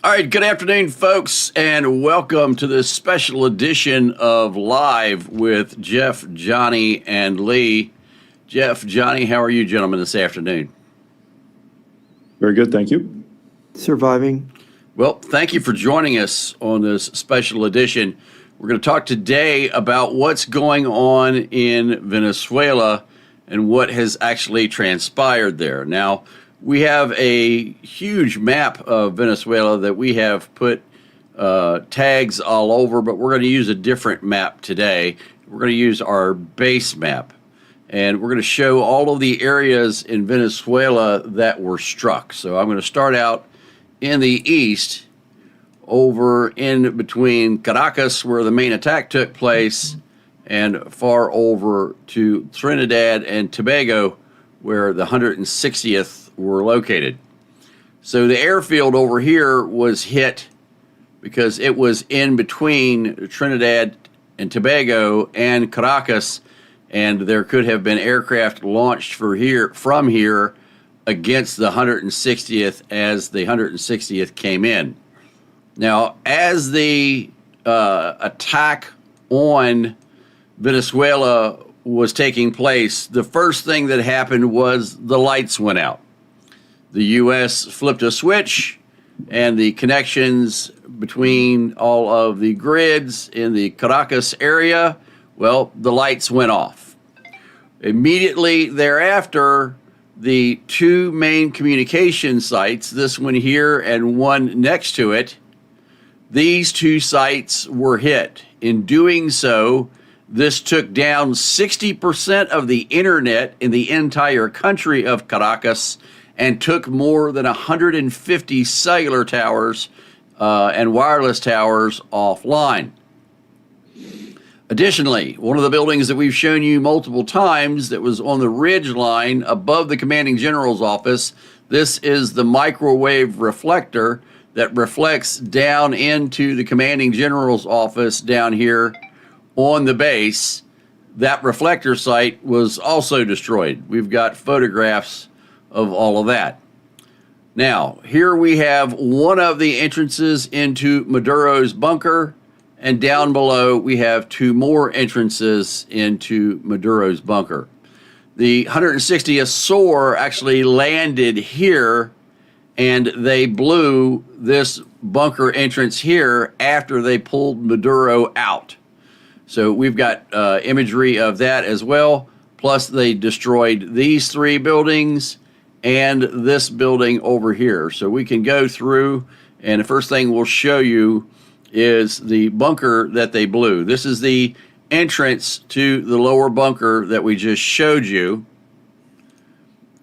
All right, good afternoon, folks, and welcome to this special edition of Live with Jeff, Johnny, and Lee. Jeff, Johnny, how are you gentlemen this afternoon? Very good, thank you. Surviving. Well, thank you for joining us on this special edition. We're going to talk today about what's going on in Venezuela and what has actually transpired there. Now, we have a huge map of Venezuela that we have put tags all over, but we're going to use a different map today. We're going to use our base map, and we're going to show all of the areas in Venezuela that were struck. So I'm going to start out in the east, over in between Caracas, where the main attack took place, and far over to Trinidad and Tobago, where the 160th were located. So the airfield over here was hit because it was in between Trinidad and Tobago and Caracas, and there could have been aircraft launched from here against the 160th as the 160th came in. Now, as the attack on Venezuela was taking place, the first thing that happened was the lights went out. The U.S. flipped a switch, and the connections between all of the grids in the Caracas area, well, the lights went off. Immediately thereafter, the two main communication sites, this one here and one next to it, these two sites were hit. In doing so, this took down 60% of the internet in the entire country of Caracas and took more than 150 cellular towers and wireless towers offline. Additionally, one of the buildings that we've shown you multiple times that was on the ridge line above the commanding general's office, this is the microwave reflector that reflects down into the commanding general's office down here on the base. That reflector site was also destroyed. We've got photographs of all of that. Now, here we have one of the entrances into Maduro's bunker, and down below we have two more entrances into Maduro's bunker. The 160th SOAR actually landed here, and they blew this bunker entrance here after they pulled Maduro out. So we've got imagery of that as well. Plus, they destroyed these three buildings and this building over here. So we can go through, and the first thing we'll show you is the bunker that they blew. This is the entrance to the lower bunker that we just showed you.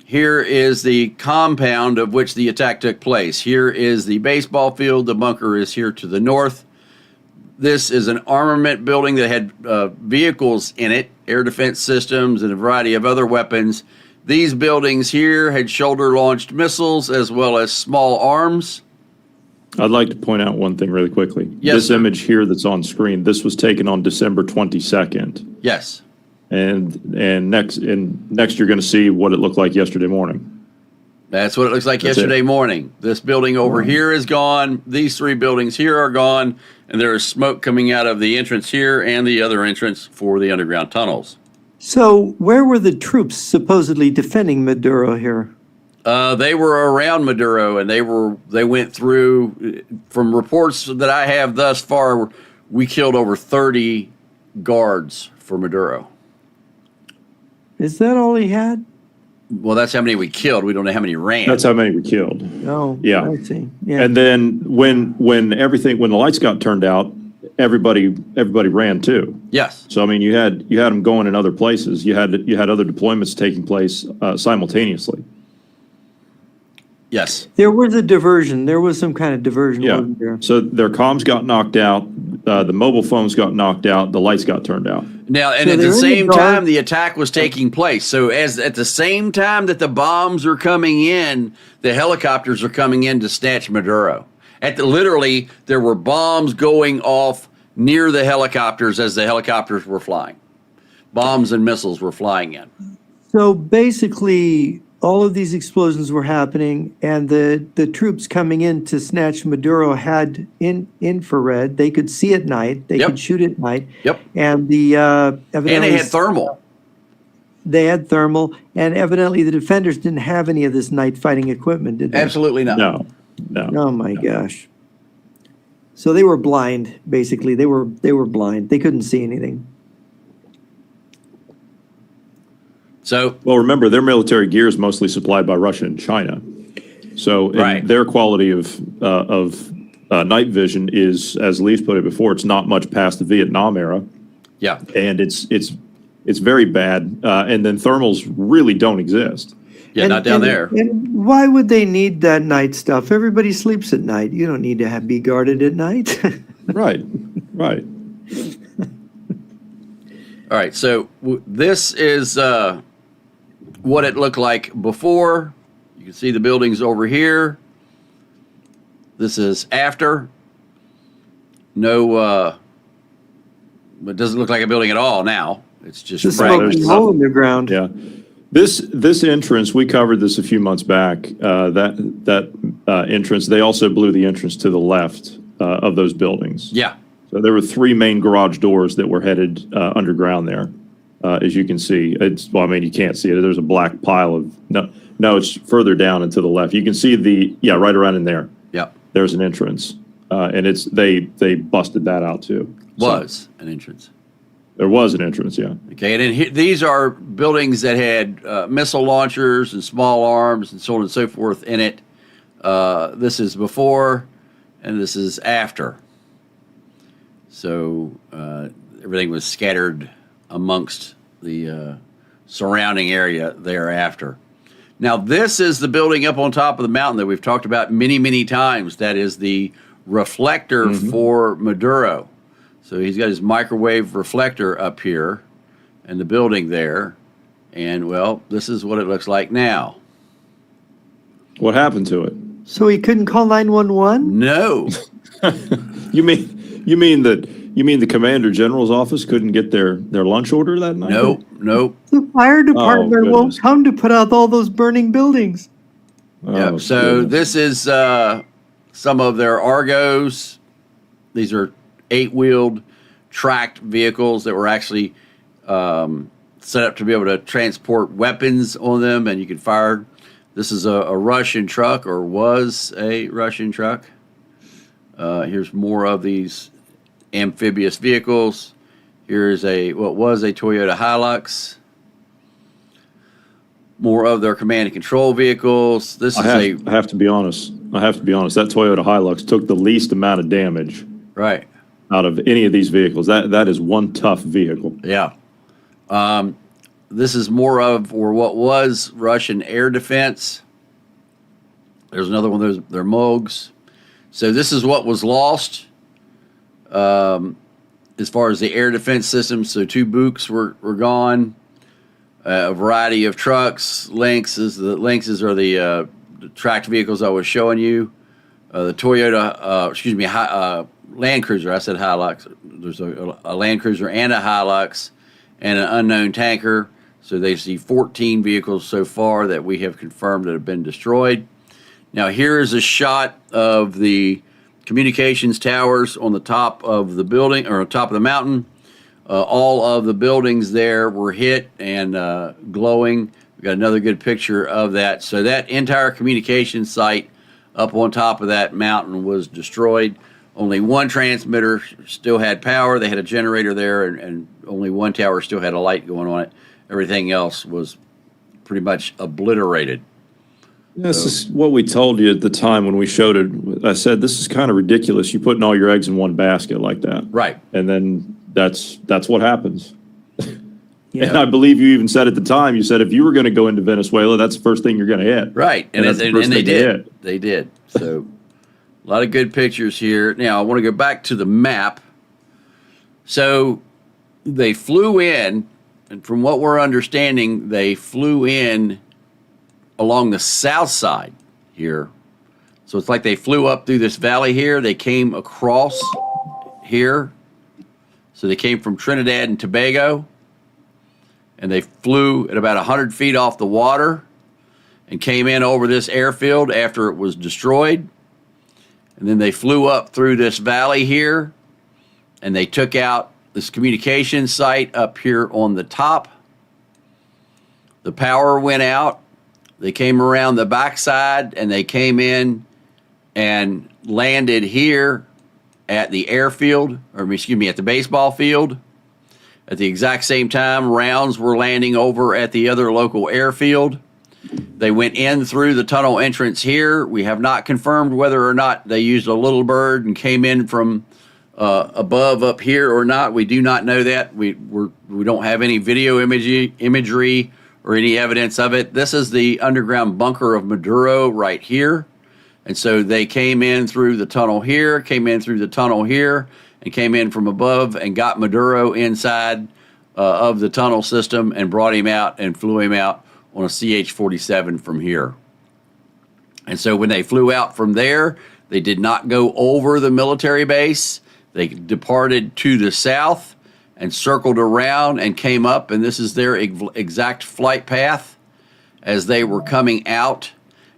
Here is the compound of which the attack took place. Here is the baseball field. The bunker is here to the north. This is an armament building that had vehicles in it, air defense systems and a variety of other weapons. These buildings here had shoulder-launched missiles as well as small arms. I'd like to point out one thing really quickly. Yes, this sir. image here that's on screen, this was taken on December 22nd. Yes. And next you're going to see what it looked like yesterday morning. That's what it looks like That's yesterday it. morning. This building over here is gone. These three buildings here are gone. And there is smoke coming out of the entrance here and the other entrance for the underground tunnels. So where were the troops supposedly defending Maduro here? They were around Maduro, and they went through. From reports that I have thus far, we killed over 30 guards for Maduro. Is that all he had? Well, that's how many we killed. We don't know how many ran. That's how many we killed. Oh, Yeah. I see. Yeah. And then when the lights got turned out, everybody ran too. Yes. So I mean, you had them going in other places. You had other deployments taking place simultaneously. Yes. There was a diversion. There was some kind of diversion, Yeah. wasn't there? So their comms got knocked out. The mobile phones got knocked out. The lights got turned out. Now, and So at they're the in the same dark. time, the attack was taking place. So at the same time that the bombs are coming in, the helicopters are coming in to snatch Maduro. Literally, there were bombs going off near the helicopters as the helicopters were flying. Bombs and missiles were flying in. So basically, all of these explosions were happening, and the troops coming in to snatch Maduro had infrared. They could see at night. They Yep. could shoot at night. Yep. And the And evidently they had thermal. they had thermal, and evidently the defenders didn't have any of this night fighting equipment, did they? Absolutely not. No. Oh my gosh. So they were blind, basically. They were blind. They couldn't see anything. So, Well, remember, their military gear is mostly supplied by Russia and China. So Right. their quality of night vision is, as Lee's put it before, it's not much past the Vietnam era, yeah. and it's very bad. And then thermals really don't exist. Yeah, not down there. And why would they need that night stuff? Everybody sleeps at night. You don't need to be guarded at night. Right. Right. All right, so this is what it looked like before. You can see the buildings over here. This is after. No, it doesn't look like a building at all now. It's just It's a bright. smoking hole in the ground. Yeah. This entrance, we covered this a few months back. That entrance, they also blew the entrance to the left of those buildings. Yeah, So there were three main garage doors that were headed underground there, as you can see. Well, I mean, you can't see it. There's a black pile of no. It's further down and to the left. You can see right around in there. yeah, There's an entrance, and they busted that out too. So was an entrance. there was an entrance, yeah. Okay, and then these are buildings that had missile launchers and small arms and so on and so forth in it. This is before, and this is after. So everything was scattered amongst the surrounding area thereafter. Now, this is the building up on top of the mountain that we've talked about many, many times. That is the reflector for Maduro. So he's got his microwave reflector up here and the building there. And, well, this is what it looks like now. What happened to it? So he couldn't call 911? No. You mean the commander general's office couldn't get their lunch order that night? Nope. The fire department goodness. won't come to put out all those burning buildings. Yep. Oh, So goodness. this is some of their Argos. These are 8-wheeled tracked vehicles that were actually set up to be able to transport weapons on them, and you could fire. This is a Russian truck, or was a Russian truck. Here's more of these amphibious vehicles. Here's what was a Toyota Hilux. More of their command and control vehicles. This is I have to be honest. That Toyota Hilux took the least amount of damage right. out of any of these vehicles. That is one tough vehicle. Yeah. This is more of, or what was, Russian air defense. There's another one. They're Mogs. So this is what was lost as far as the air defense system. So 2 Buicks were gone. A variety of trucks. Lynxes. The Lynxes are the tracked vehicles I was showing you. The Toyota, Land Cruiser. I said Hilux. There's a Land Cruiser and a Hilux and an unknown tanker. So they see 14 vehicles so far that we have confirmed that have been destroyed. Now here is a shot of the communications towers on the top of the building, or on top of the mountain. All of the buildings there were hit and glowing. We got another good picture of that. So that entire communication site up on top of that mountain was destroyed. Only one transmitter still had power. They had a generator there, and only one tower still had a light going on it. Everything else was pretty much obliterated. This is what we told you at the time when we showed it. I said, this is kind of ridiculous. You're putting all your eggs in one basket like that. Right. And then that's what happens. Yeah. And I believe you even said at the time, you said if you were going to go into Venezuela, that's the first thing you're going to hit. Right. And that's the first they thing to did. hit. They did. So a lot of good pictures here. Now I want to go back to the map. So they flew in, and from what we're understanding, they flew in along the south side here. So it's like they flew up through this valley here. They came across here. So they came from Trinidad and Tobago, and they flew at about 100 feet off the water. and came in over this airfield after it was destroyed. And then they flew up through this valley here, and they took out this communication site up here on the top. The power went out. They came around the backside, and they came in and landed here at the airfield, or excuse me, at the baseball field. At the exact same time, rounds were landing over at the other local airfield. They went in through the tunnel entrance here. We have not confirmed whether or not they used a little bird and came in from above up here or not. We do not know that. We don't have any video imagery or any evidence of it. This is the underground bunker of Maduro right here. And so they came in through the tunnel here, came in through the tunnel here, and came in from above and got Maduro inside of the tunnel system and brought him out and flew him out on a CH-47 from here. And so when they flew out from there, they did not go over the military base. They departed to the south and circled around and came up, and this is their exact flight path as they were coming out.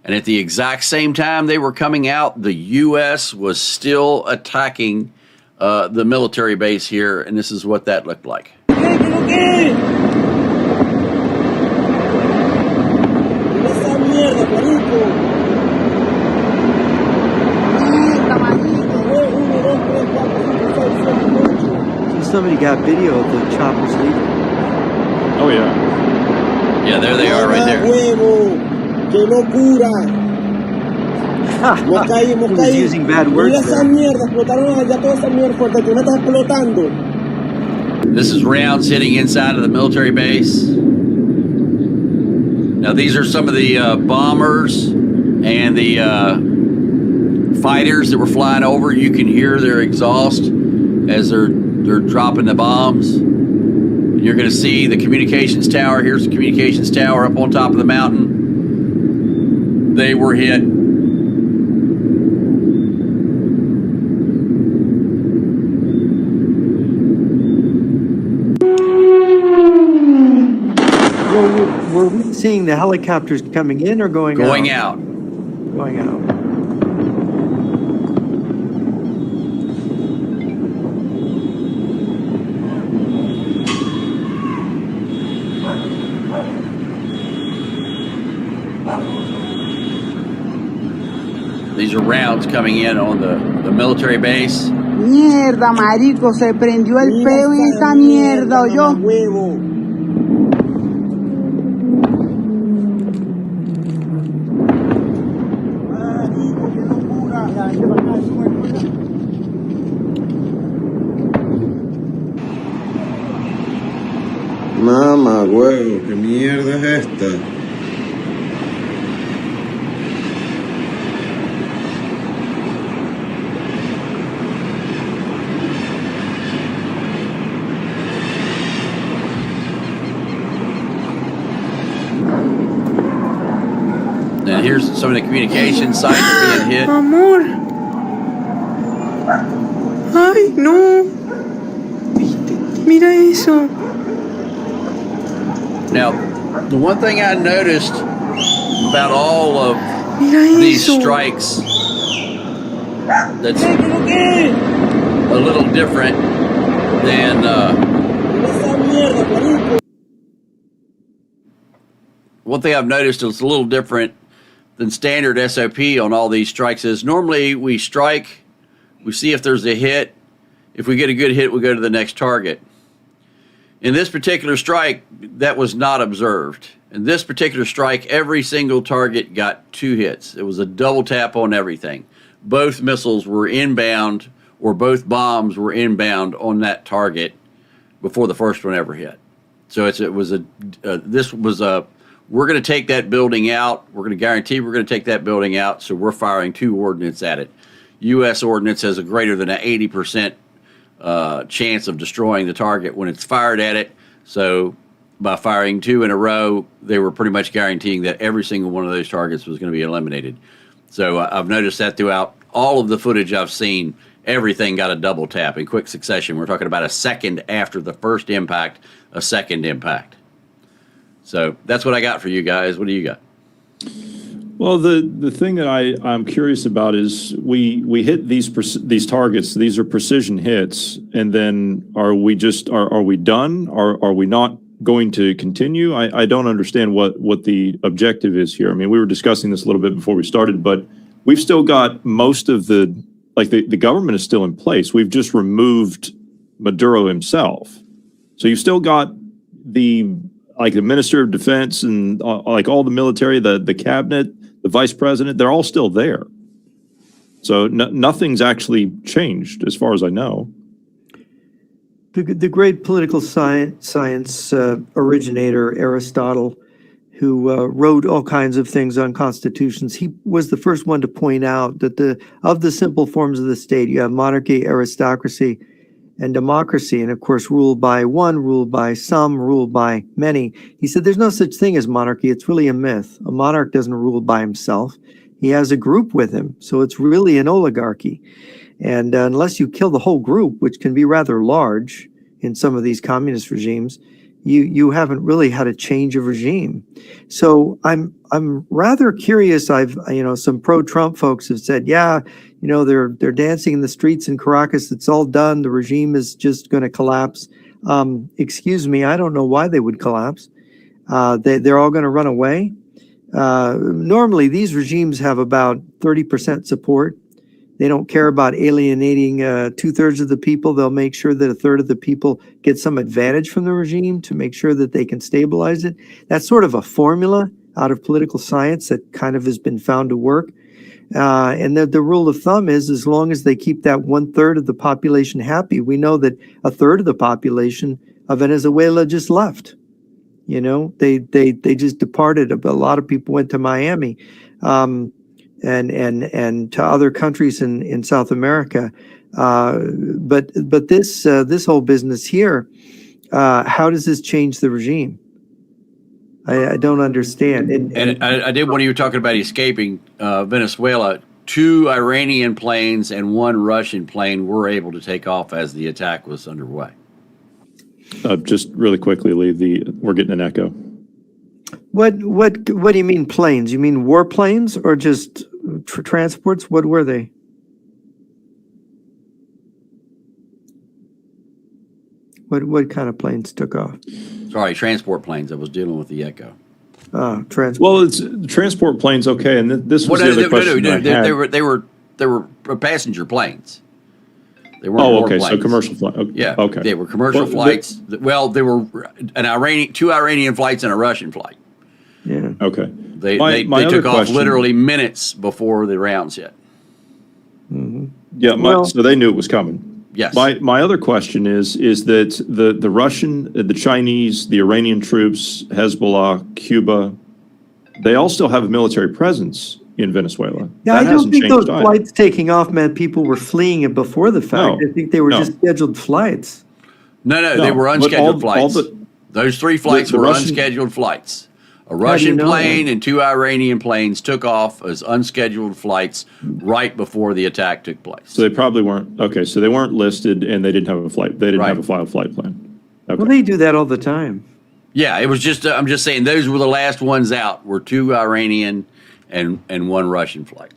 And at the exact same time they were coming out, the U.S. was still attacking the military base here, and this is what that looked like. Somebody got video of the choppers leaving. Oh, yeah. Yeah, there they are right there. ¡Qué locura! He was using bad words Mira esa there. mierda, explotaron allá toda esa mierda, porque tú me estás explotando. This is rounds hitting inside of the military base. Now these are some of the bombers and the fighters that were flying over. You can hear their exhaust as they're dropping the bombs. You're going to see the communications tower. Here's the communications tower up on top of the mountain. They were hit. Were we seeing the helicopters coming in or going out? Going out. Going out. These are rounds coming in on the military base. Mierda, marico, se prendió el peo en esta mierda, ¿oyó? Huevo. Marico, qué locura. Mamá, huevo, qué mierda es esta. And here's some of the communication sites being hit. Amor. Ay, no. Mira eso. Now, the one thing I noticed about all of Mira these eso. strikes that's a little different than one thing I've noticed is a little different than standard SOP on all these strikes is normally we strike, we see if there's a hit. If we get a good hit, we go to the next target. In this particular strike, that was not observed. In this particular strike, every single target got 2 hits. It was a double tap on everything. Both missiles were inbound, or both bombs were inbound on that target before the first one ever hit. So we're going to take that building out. We're going to guarantee we're going to take that building out. So we're firing 2 ordnance at it. U.S. ordnance has a greater than an 80% chance of destroying the target when it's fired at it. So by firing 2 in a row, they were pretty much guaranteeing that every single one of those targets was going to be eliminated. So I've noticed that throughout all of the footage I've seen, everything got a double tap in quick succession. We're talking about a second after the first impact, a second impact. So that's what I got for you guys. What do you got? Well, the thing that I'm curious about is we hit these targets. These are precision hits, and then are we done? Are we not going to continue? I don't understand what the objective is here. I mean, we were discussing this a little bit before we started, but we've still got most of the government is still in place. We've just removed Maduro himself. So you've still got the Minister of Defense and all the military, the cabinet, the vice president, they're all still there. So nothing's actually changed as far as I know. The great political science originator, Aristotle, who wrote all kinds of things on constitutions, he was the first one to point out that of the simple forms of the state, you have monarchy, aristocracy, and democracy, and of course, ruled by one, ruled by some, ruled by many. He said there's no such thing as monarchy. It's really a myth. A monarch doesn't rule by himself. He has a group with him, so it's really an oligarchy. And unless you kill the whole group, which can be rather large in some of these communist regimes, you haven't really had a change of regime. So I'm rather curious. Some pro-Trump folks have said, yeah, they're dancing in the streets in Caracas. It's all done. The regime is just going to collapse. Excuse me, I don't know why they would collapse. They're all going to run away. Normally, these regimes have about 30% support. They don't care about alienating 2/3 of the people. They'll make sure that 1/3 of the people get some advantage from the regime to make sure that they can stabilize it. That's sort of a formula out of political science that kind of has been found to work. And the rule of thumb is as long as they keep that 1/3 of the population happy, we know that 1/3 of the population of Venezuela just left. They just departed. A lot of people went to Miami. And to other countries in South America, but this whole business here, how does this change the regime? I don't understand. And I did when you were talking about escaping Venezuela. 2 Iranian planes and 1 Russian plane were able to take off as the attack was underway. Just really quickly, Lee, we're getting an echo. What do you mean planes? You mean warplanes or just transports? What were they? What kind of planes took off? Sorry, transport planes. I was dealing with the echo. Transport. Well, it's transport planes, okay, and this was the other question I had. They were passenger planes. They weren't okay, warplanes. so commercial flight. Okay. Yeah, okay. They were commercial flights. There were 2 Iranian flights and a Russian flight. Yeah. Okay. They took off literally minutes before the rounds hit. Mm-hmm. Yeah, so they knew it was coming. Yes. My other question is that the Russian, the Chinese, the Iranian troops, Hezbollah, Cuba, they all still have a military presence in Venezuela. Yeah, I don't think those flights taking off meant people were fleeing it before the fact. I think they were just scheduled flights. No, they were unscheduled flights. Those 3 flights were unscheduled flights. A Russian plane and 2 Iranian planes took off as unscheduled flights right before the attack took place. So they probably weren't, okay, so they weren't listed and they didn't have a flight. They didn't have a flight plan. Okay. Well, they do that all the time. Yeah, it was just, I'm just saying those were the last ones out, were 2 Iranian and 1 Russian flight.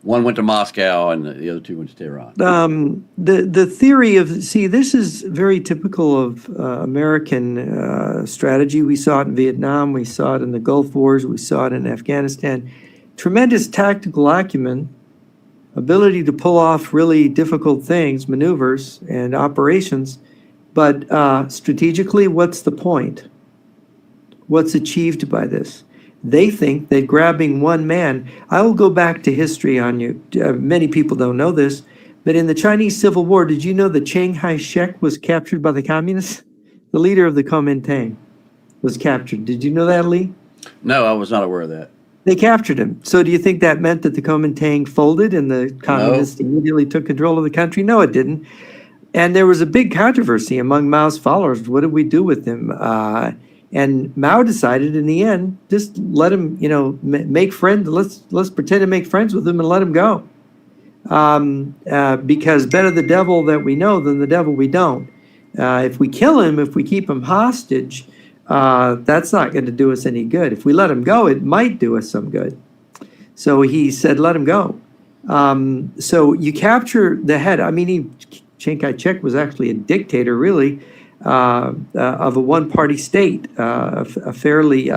1 went to Moscow and the other 2 went to Tehran. The theory of, this is very typical of American strategy. We saw it in Vietnam, we saw it in the Gulf Wars, we saw it in Afghanistan. Tremendous tactical acumen, ability to pull off really difficult things, maneuvers and operations, but strategically, what's the point? What's achieved by this? They think that grabbing one man, I will go back to history on you. Many people don't know this, but in the Chinese Civil War, did you know that Chiang Kai-shek was captured by the communists? The leader of the Kuomintang was captured. Did you know that, Lee? No, I was not aware of that. They captured him. So do you think that meant that the Kuomintang folded and the communists immediately took control of the country? No, it didn't. And there was a big controversy among Mao's followers. What did we do with him? And Mao decided in the end, just let him, make friends. Let's pretend to make friends with him and let him go. Because better the devil that we know than the devil we don't. If we kill him, if we keep him hostage, That's not going to do us any good. If we let him go, it might do us some good. So he said, let him go. So you capture the head. I mean, Chiang Kai-shek was actually a dictator, really, of a one-party state, a fairly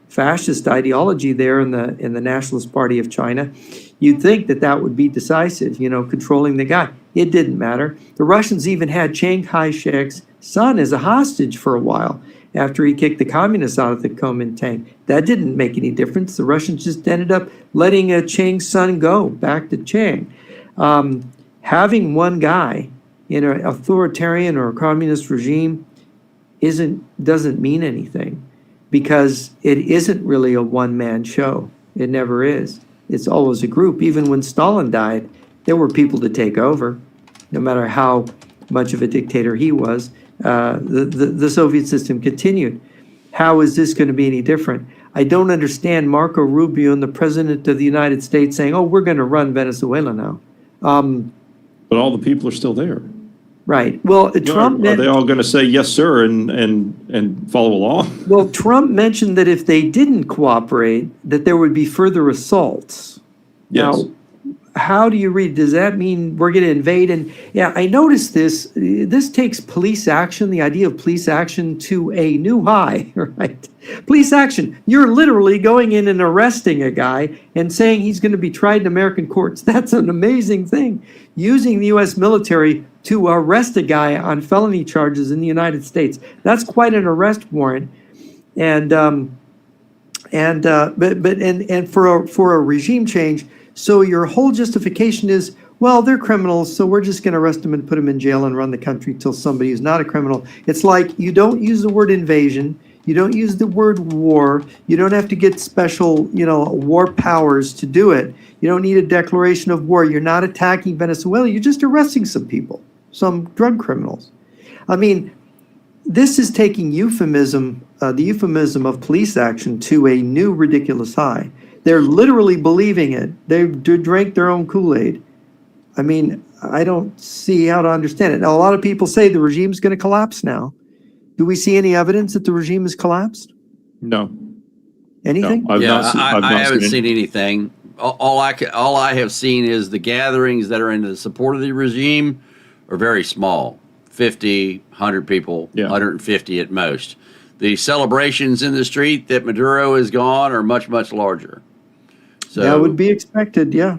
fascist ideology there in the Nationalist Party of China. You'd think that that would be decisive, controlling the guy. It didn't matter. The Russians even had Chiang Kai-shek's son as a hostage for a while after he kicked the communists out of the Kuomintang. That didn't make any difference. The Russians just ended up letting Chiang's son go back to Chiang. Having one guy in an authoritarian or a communist regime doesn't mean anything, because it isn't really a one-man show. It never is. It's always a group. Even when Stalin died, there were people to take over, no matter how much of a dictator he was. The Soviet system continued. How is this going to be any different? I don't understand Marco Rubio and the President of the United States saying, oh, we're going to run Venezuela now. But all the people are still there. Right. Well, Trump... Are they all going to say yes, sir, and follow along? Well, Trump mentioned that if they didn't cooperate, that there would be further assaults. Yes. Now, how do you read? Does that mean we're going to invade? And yeah, I noticed this. This takes police action, the idea of police action, to a new high, right? Police action. You're literally going in and arresting a guy and saying he's going to be tried in American courts. That's an amazing thing. Using the U.S. military to arrest a guy on felony charges in the United States. That's quite an arrest warrant. And for a regime change. So your whole justification is, well, they're criminals, so we're just going to arrest them and put them in jail and run the country till somebody who's not a criminal. It's like you don't use the word invasion. You don't use the word war. You don't have to get special, war powers to do it. You don't need a declaration of war. You're not attacking Venezuela. You're just arresting some people, some drug criminals. I mean, this is taking the euphemism of police action to a new ridiculous high. They're literally believing it. They drank their own Kool-Aid. I mean, I don't see how to understand it. Now, a lot of people say the regime's going to collapse now. Do we see any evidence that the regime has collapsed? No. Anything? No, I haven't seen anything. All I have seen is the gatherings that are in the support of the regime are very small, 50, 100 people, 150 at most. The celebrations in the street that Maduro is gone are much, much larger. So that would be expected, yeah.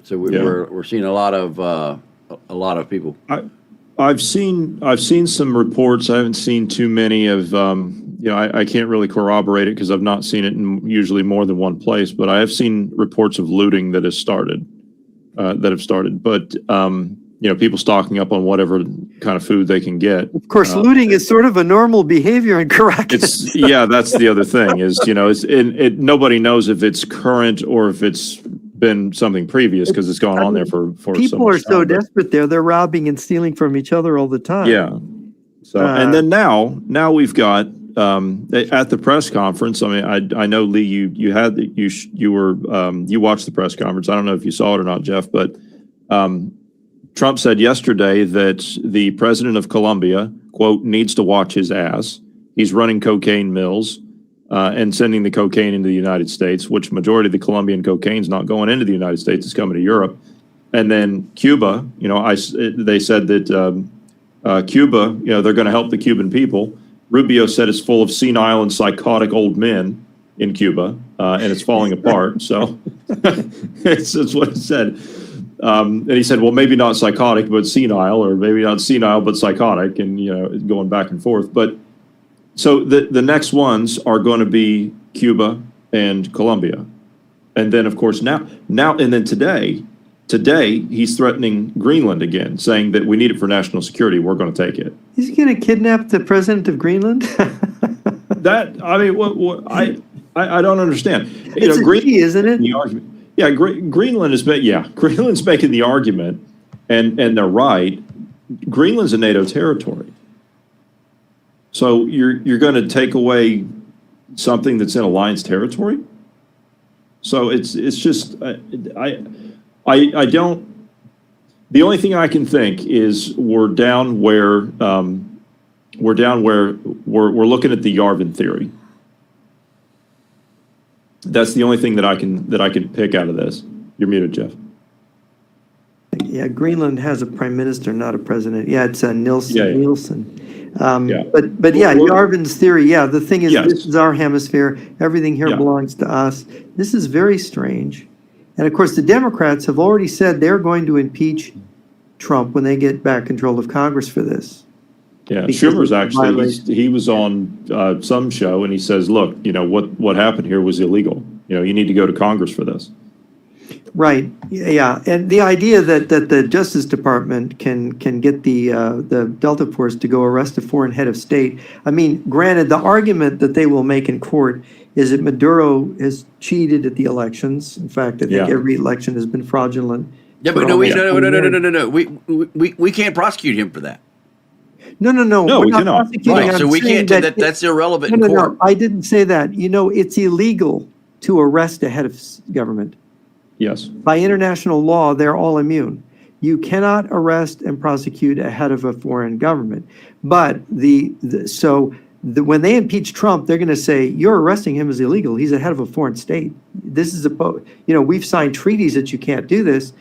So we're seeing a lot of people. I've seen some reports. I haven't seen too many of. I can't really corroborate it because I've not seen it in usually more than one place. But I have seen reports of looting that have started. But people stocking up on whatever kind of food they can get. Of course, looting is sort of a normal behavior in Caracas. That's the other thing is, nobody knows if it's current or if it's been something previous because it's gone on there for people are so desperate there. They're robbing and stealing from each other all the time. Yeah. So, and then now we've got, at the press conference, I mean, I know, Lee, you watched the press conference. I don't know if you saw it or not, Jeff, but, Trump said yesterday that the president of Colombia, quote, needs to watch his ass. He's running cocaine mills and sending the cocaine into the United States, which majority of the Colombian cocaine is not going into the United States. It's coming to Europe. And then Cuba, they said that Cuba, they're going to help the Cuban people. Rubio said it's full of senile and psychotic old men in Cuba, and it's falling apart. So it's what he said. And he said, well, maybe not psychotic, but senile, or maybe not senile, but psychotic, and, going back and forth. But so the next ones are going to be Cuba and Colombia. And then, of course, now, and then today he's threatening Greenland again, saying that we need it for national security. We're going to take it. Is he going to kidnap the president of Greenland? I don't understand. It's a key, isn't it? The argument. Yeah, Greenland is, Greenland's making the argument, and they're right. Greenland's a NATO territory, so you're going to take away something that's in alliance territory. So it's just I don't. The only thing I can think is we're down where we're down where we're looking at the Yarvin theory. That's the only thing that I can pick out of this. You're muted, Jeff. Yeah, Greenland has a prime minister, not a president. Yeah, it's Nielsen. Yeah, yeah. Nielsen. Yeah. But yeah, Yarvin's theory. Yeah, the thing is, Yes. this is our hemisphere. Everything here Yeah. belongs to us. This is very strange. And of course, the Democrats have already said they're going to impeach Trump when they get back control of Congress for this. Yeah, Because Schumer's of actually, violation. he was on some show and he says, look, what happened here was illegal. You need to go to Congress for this. Right, yeah, and the idea that the Justice Department can get the Delta Force to go arrest a foreign head of state. I mean, granted, the argument that they will make in court is that Maduro has cheated at the elections. In fact, I think Yeah. every election has been fraudulent. Yeah, but no, we can't prosecute him for that. No, No, we're we not cannot. prosecuting. Right, I'm so we saying can't. That's irrelevant in No, court. I didn't say that. It's illegal to arrest a head of government. Yes. By international law, they're all immune. You cannot arrest and prosecute a head of a foreign government. But when they impeach Trump, they're going to say, you're arresting him is illegal. He's a head of a foreign state. This is we've signed treaties that you can't do this.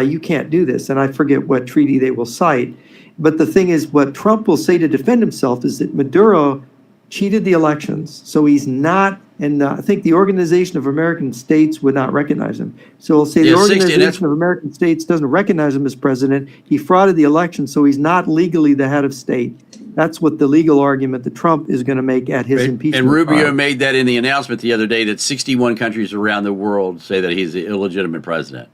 You can't do this. And I forget what treaty they will cite. But the thing is, what Trump will say to defend himself is that Maduro cheated the elections. So he's not, and I think the Organization of American States would not recognize him. So we'll say the Organization of American States doesn't recognize him as president. He frauded the election, so he's not legally the head of state. That's what the legal argument that Trump is going to make at his impeachment And Rubio trial. made that in the announcement the other day that 61 countries around the world say that he's the illegitimate president.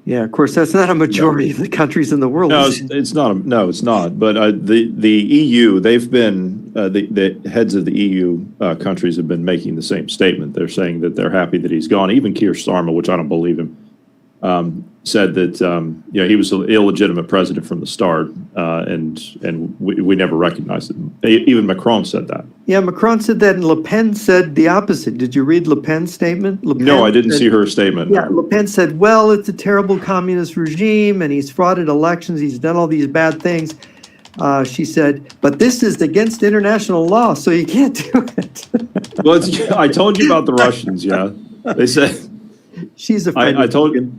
Yeah, of course, that's not a majority of the countries in the world. No, it's not. No, it's not. But the EU, they've been the heads of the EU countries have been making the same statement. They're saying that they're happy that he's gone. Even Keir Starmer, which I don't believe him, said that he was an illegitimate president from the start, and we never recognized him. Even Macron said that. Yeah, Macron said that, and Le Pen said the opposite. Did you read Le Pen's statement? Le Pen No, I didn't said- see her statement. Yeah, Le Pen said, well, it's a terrible communist regime, and he's frauded elections, he's done all these bad things. She said, but this is against international law, so you can't do it. Well, I told you about the Russians. Yeah, they said. She's a friend. I told you.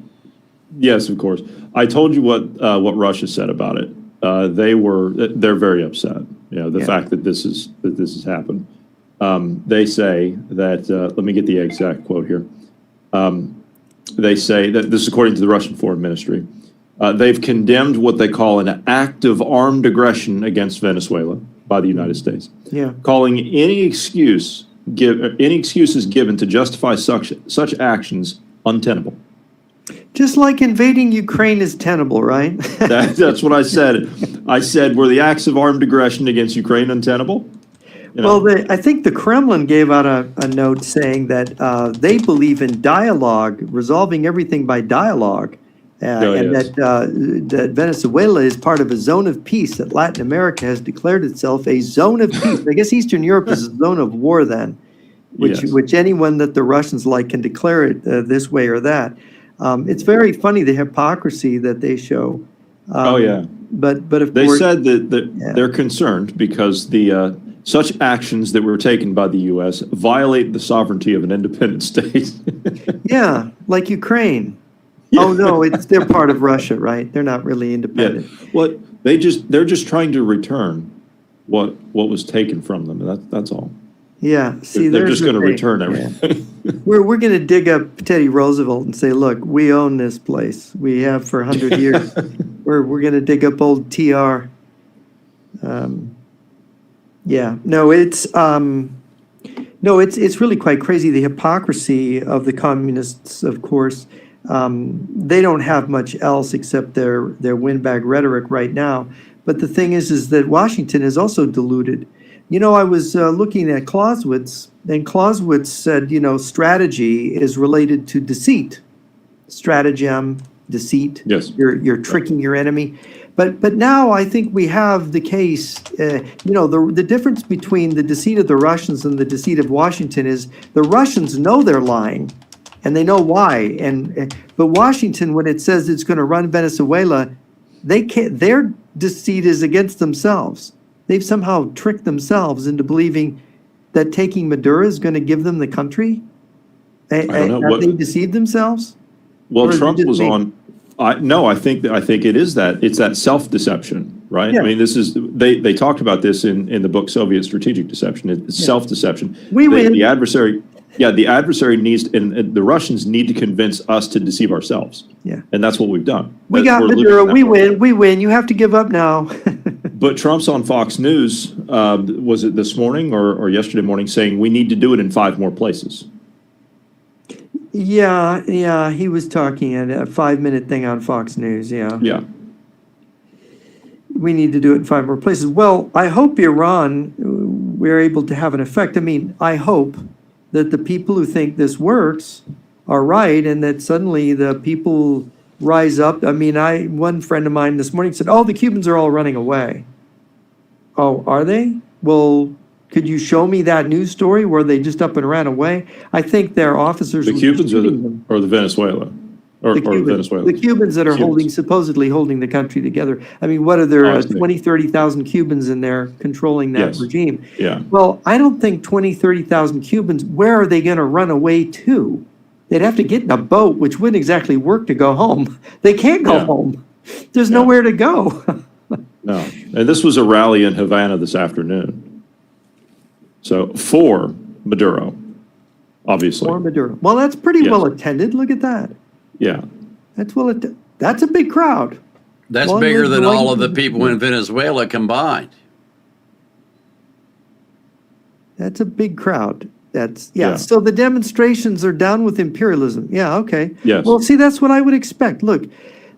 Yes, of course. I told you what Russia said about it. They're very upset. The fact that this has happened. They say that. Let me get the exact quote here. They say that this is according to the Russian Foreign Ministry. They've condemned what they call an act of armed aggression against Venezuela by the United States. Yeah. Calling any excuses given to justify such actions untenable. Just like invading Ukraine is tenable, right? That's what I said. I said, were the acts of armed aggression against Ukraine untenable? Well, I think the Kremlin gave out a note saying that they believe in dialogue, resolving everything by dialogue, that Venezuela is part of a zone of peace, that Latin America has declared itself a zone of peace. I guess Eastern Europe is a zone of war then, which anyone that the Russians like can declare it this way or that. It's very funny, the hypocrisy that they show. But of course, they said that they're concerned because the such actions that were taken by the U.S. violate the sovereignty of an independent state. Yeah, like Ukraine. Yeah. Oh no, they're part of Russia, right? They're not really independent. Yeah. Well, they're just trying to return what was taken from them. That's all. Yeah, see, they're just going to return everything. Yeah. We're going to dig up Teddy Roosevelt and say, look, we own this place. We have for 100 years. We're going to dig up old TR. It's really quite crazy, the hypocrisy of the communists, of course. They don't have much else except their windbag rhetoric right now. But the thing is that Washington is also deluded. I was looking at Clausewitz, and Clausewitz said, strategy is related to deceit. Stratagem, deceit. Yes. You're tricking your enemy. But now I think we have the case, the difference between the deceit of the Russians and the deceit of Washington is the Russians know they're lying, and they know why. But Washington, when it says it's going to run Venezuela, they can't. Their deceit is against themselves. they've somehow tricked themselves into believing that taking Maduro is going to give them the country? I don't know. Have they deceived themselves? Well, Or is it Trump just was me? on. I think it is that. It's that self-deception, right? Yeah. I mean, they talked about this in the book Soviet Strategic Deception. It's self-deception. We win. The adversary. Yeah, the adversary needs, and the Russians need to convince us to deceive ourselves. Yeah. And that's what we've done. We We're got living Maduro. in that We world. win. You have to give up now. But Trump's on Fox News, was it this morning or yesterday morning, saying we need to do it in 5 more places. Yeah, he was talking at a 5-minute thing on Fox News, yeah. Yeah. We need to do it in 5 more places. Well, I hope Iran, we're able to have an effect. I mean, I hope that the people who think this works are right and that suddenly the people rise up. I mean, one friend of mine this morning said, oh, the Cubans are all running away. Oh, are they? Well, could you show me that news story where they just up and ran away? I think their officers The were Cubans shooting them. or the Venezuela? Or Venezuela? The Cubans that are Cubans. supposedly holding the country together. I mean, what are there, Oh, I see. 20, 30,000 Cubans in there controlling that Yes. regime? Yeah. Well, I don't think 20, 30,000 Cubans, where are they going to run away to? They'd have to get in a boat, which wouldn't exactly work to go home. They can't go Yeah. home. There's Yeah. nowhere to go. No. And this was a rally in Havana this afternoon. So for Maduro, obviously. Or Maduro. Well, that's pretty Yes. well attended. Look at that. Yeah. That's a big crowd. That's Long bigger live than the all of white- the people in Venezuela combined. That's a big crowd. Yeah. So the demonstrations are down with imperialism. Yeah, okay. Yes. Well, see, that's what I would expect. Look,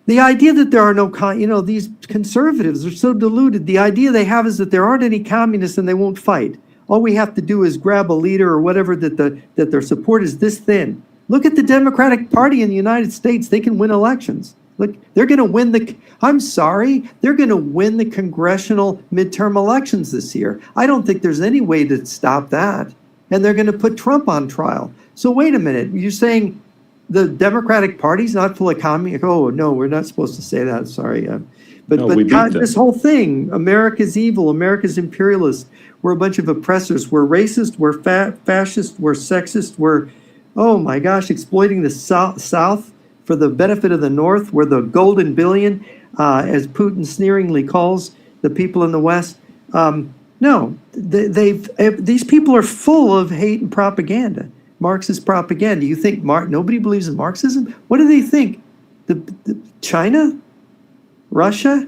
the idea that there are no, these conservatives are so deluded. The idea they have is that there aren't any communists and they won't fight. All we have to do is grab a leader or whatever that their support is this thin. Look at the Democratic Party in the United States. They can win elections. Look, they're going to win they're going to win the congressional midterm elections this year. I don't think there's any way to stop that. And they're going to put Trump on trial. So wait a minute, you're saying the Democratic Party's not full of communists? Oh, no, we're not supposed to say that, sorry. No, we beat them. This whole thing, America's evil, America's imperialist, we're a bunch of oppressors, we're racist, we're fascist, we're sexist, we're, oh my gosh, exploiting the South for the benefit of the North. We're the golden billion, as Putin sneeringly calls the people in the West. No, these people are full of hate and propaganda, Marxist propaganda. You think nobody believes in Marxism? What do they think? China, Russia,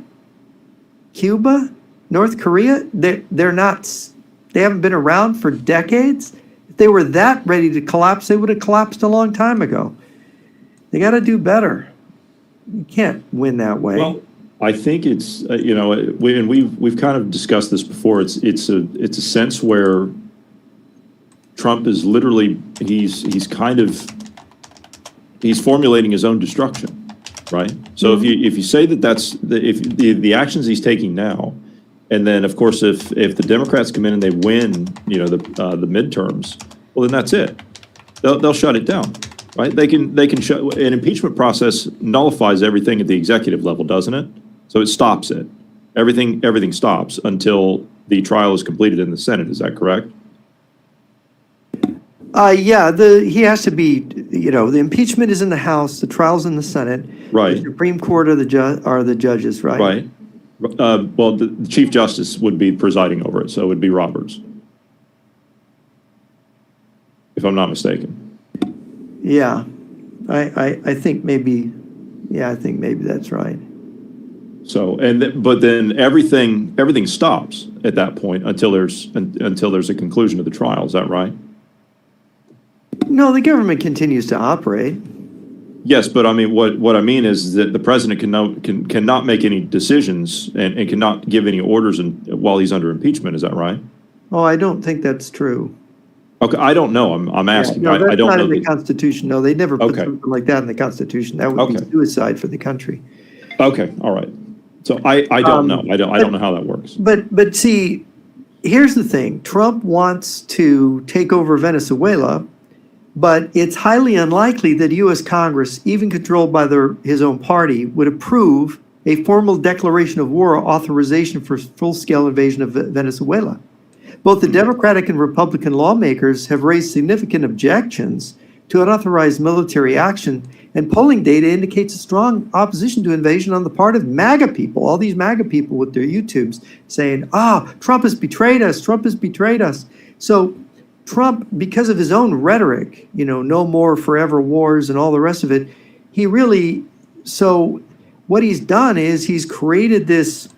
Cuba, North Korea? They're not. They haven't been around for decades. If they were that ready to collapse, they would have collapsed a long time ago. They got to do better. You can't win that way. Well, I think it's we've kind of discussed this before. It's a sense where Trump is literally he's formulating his own destruction, right? So if you say that's the actions he's taking now, and then of course if the Democrats come in and they win, the midterms, well then that's it. They'll shut it down. Right? They can shut an impeachment process nullifies everything at the executive level, doesn't it? So it stops it. Everything stops until the trial is completed in the Senate. Is that correct? Yeah, he has to be, the impeachment is in the House, the trial's in the Senate. Right. The Supreme Court are the judges, right? Right. Well, the Chief Justice would be presiding over it, so it would be Roberts, if I'm not mistaken. Yeah, I think maybe that's right. So, but then everything stops at that point until there's a conclusion of the trial. Is that right? No, the government continues to operate. Yes, but I mean, what I mean is that the president cannot make any decisions and cannot give any orders while he's under impeachment. Is that right? Oh, I don't think that's true. Okay, I don't know. I'm asking. No, that's I don't not know. in the Constitution. No, they never put Okay. something like that in the Constitution. That would Okay. be suicide for the country. Okay, all right. So I don't know. I don't know how that works. But see, here's the thing. Trump wants to take over Venezuela, but it's highly unlikely that U.S. Congress, even controlled by his own party, would approve a formal declaration of war authorization for full-scale invasion of Venezuela. Both the Democratic and Republican lawmakers have raised significant objections to unauthorized military action, and polling data indicates a strong opposition to invasion on the part of MAGA people, all these MAGA people with their YouTubes saying, Trump has betrayed us, Trump has betrayed us. So Trump, because of his own rhetoric, no more forever wars and all the rest of it, so what he's done is he's created this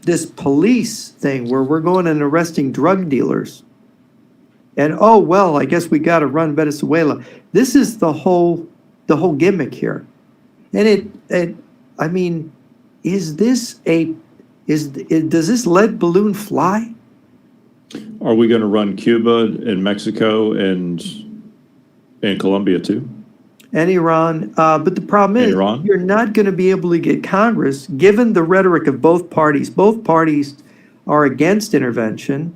this police thing where we're going and arresting drug dealers. And I guess we got to run Venezuela. This is the whole gimmick here. And does this lead balloon fly? Are we going to run Cuba and Mexico and Colombia too? And Iran. But the problem is you're not going to be able to get Congress, given the rhetoric of both parties. Both parties are against intervention.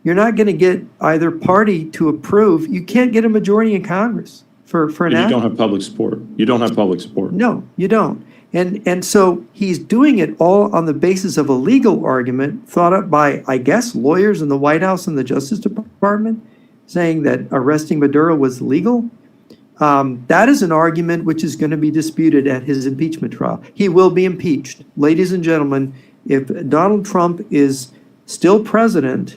You're not going to get either party to approve. You can't get a majority in Congress for an act. You don't have public support. No, you don't. And so he's doing it all on the basis of a legal argument thought up by, I guess, lawyers in the White House and the Justice Department, saying that arresting Maduro was legal. That is an argument which is going to be disputed at his impeachment trial. He will be impeached. Ladies and gentlemen, if Donald Trump is still president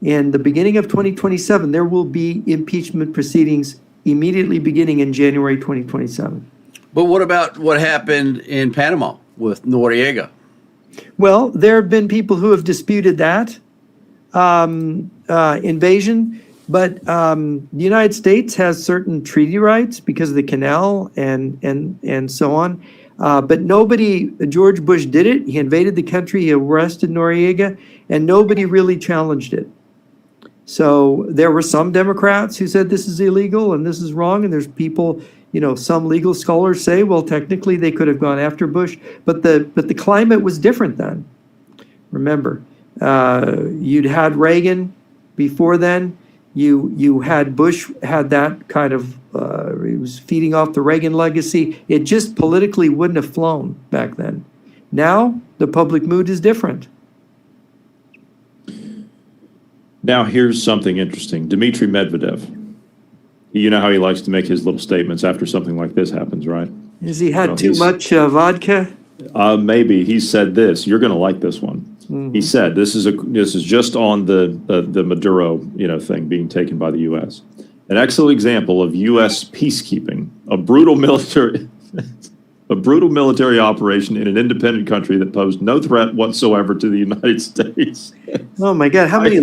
in the beginning of 2027, there will be impeachment proceedings immediately beginning in January 2027. But what about what happened in Panama with Noriega? Well, there have been people who have disputed that invasion, but the United States has certain treaty rights because of the canal and so on. But George Bush did it. He invaded the country, he arrested Noriega, and nobody really challenged it. So there were some Democrats who said this is illegal and this is wrong, and there's people, some legal scholars say, well, technically they could have gone after Bush, but the climate was different then. Remember, you'd had Reagan before then. You had Bush had that kind of he was feeding off the Reagan legacy. It just politically wouldn't have flown back then. Now the public mood is different. Now, here's something interesting. Dmitry Medvedev, you know how he likes to make his little statements after something like this happens, right? Has he had too much vodka? Maybe. He said this. You're going to like this one. Mm-hmm. He said, this is just on the Maduro, thing being taken by the U.S. An excellent example of U.S. peacekeeping, a brutal military operation in an independent country that posed no threat whatsoever to the United States. Oh my God, how many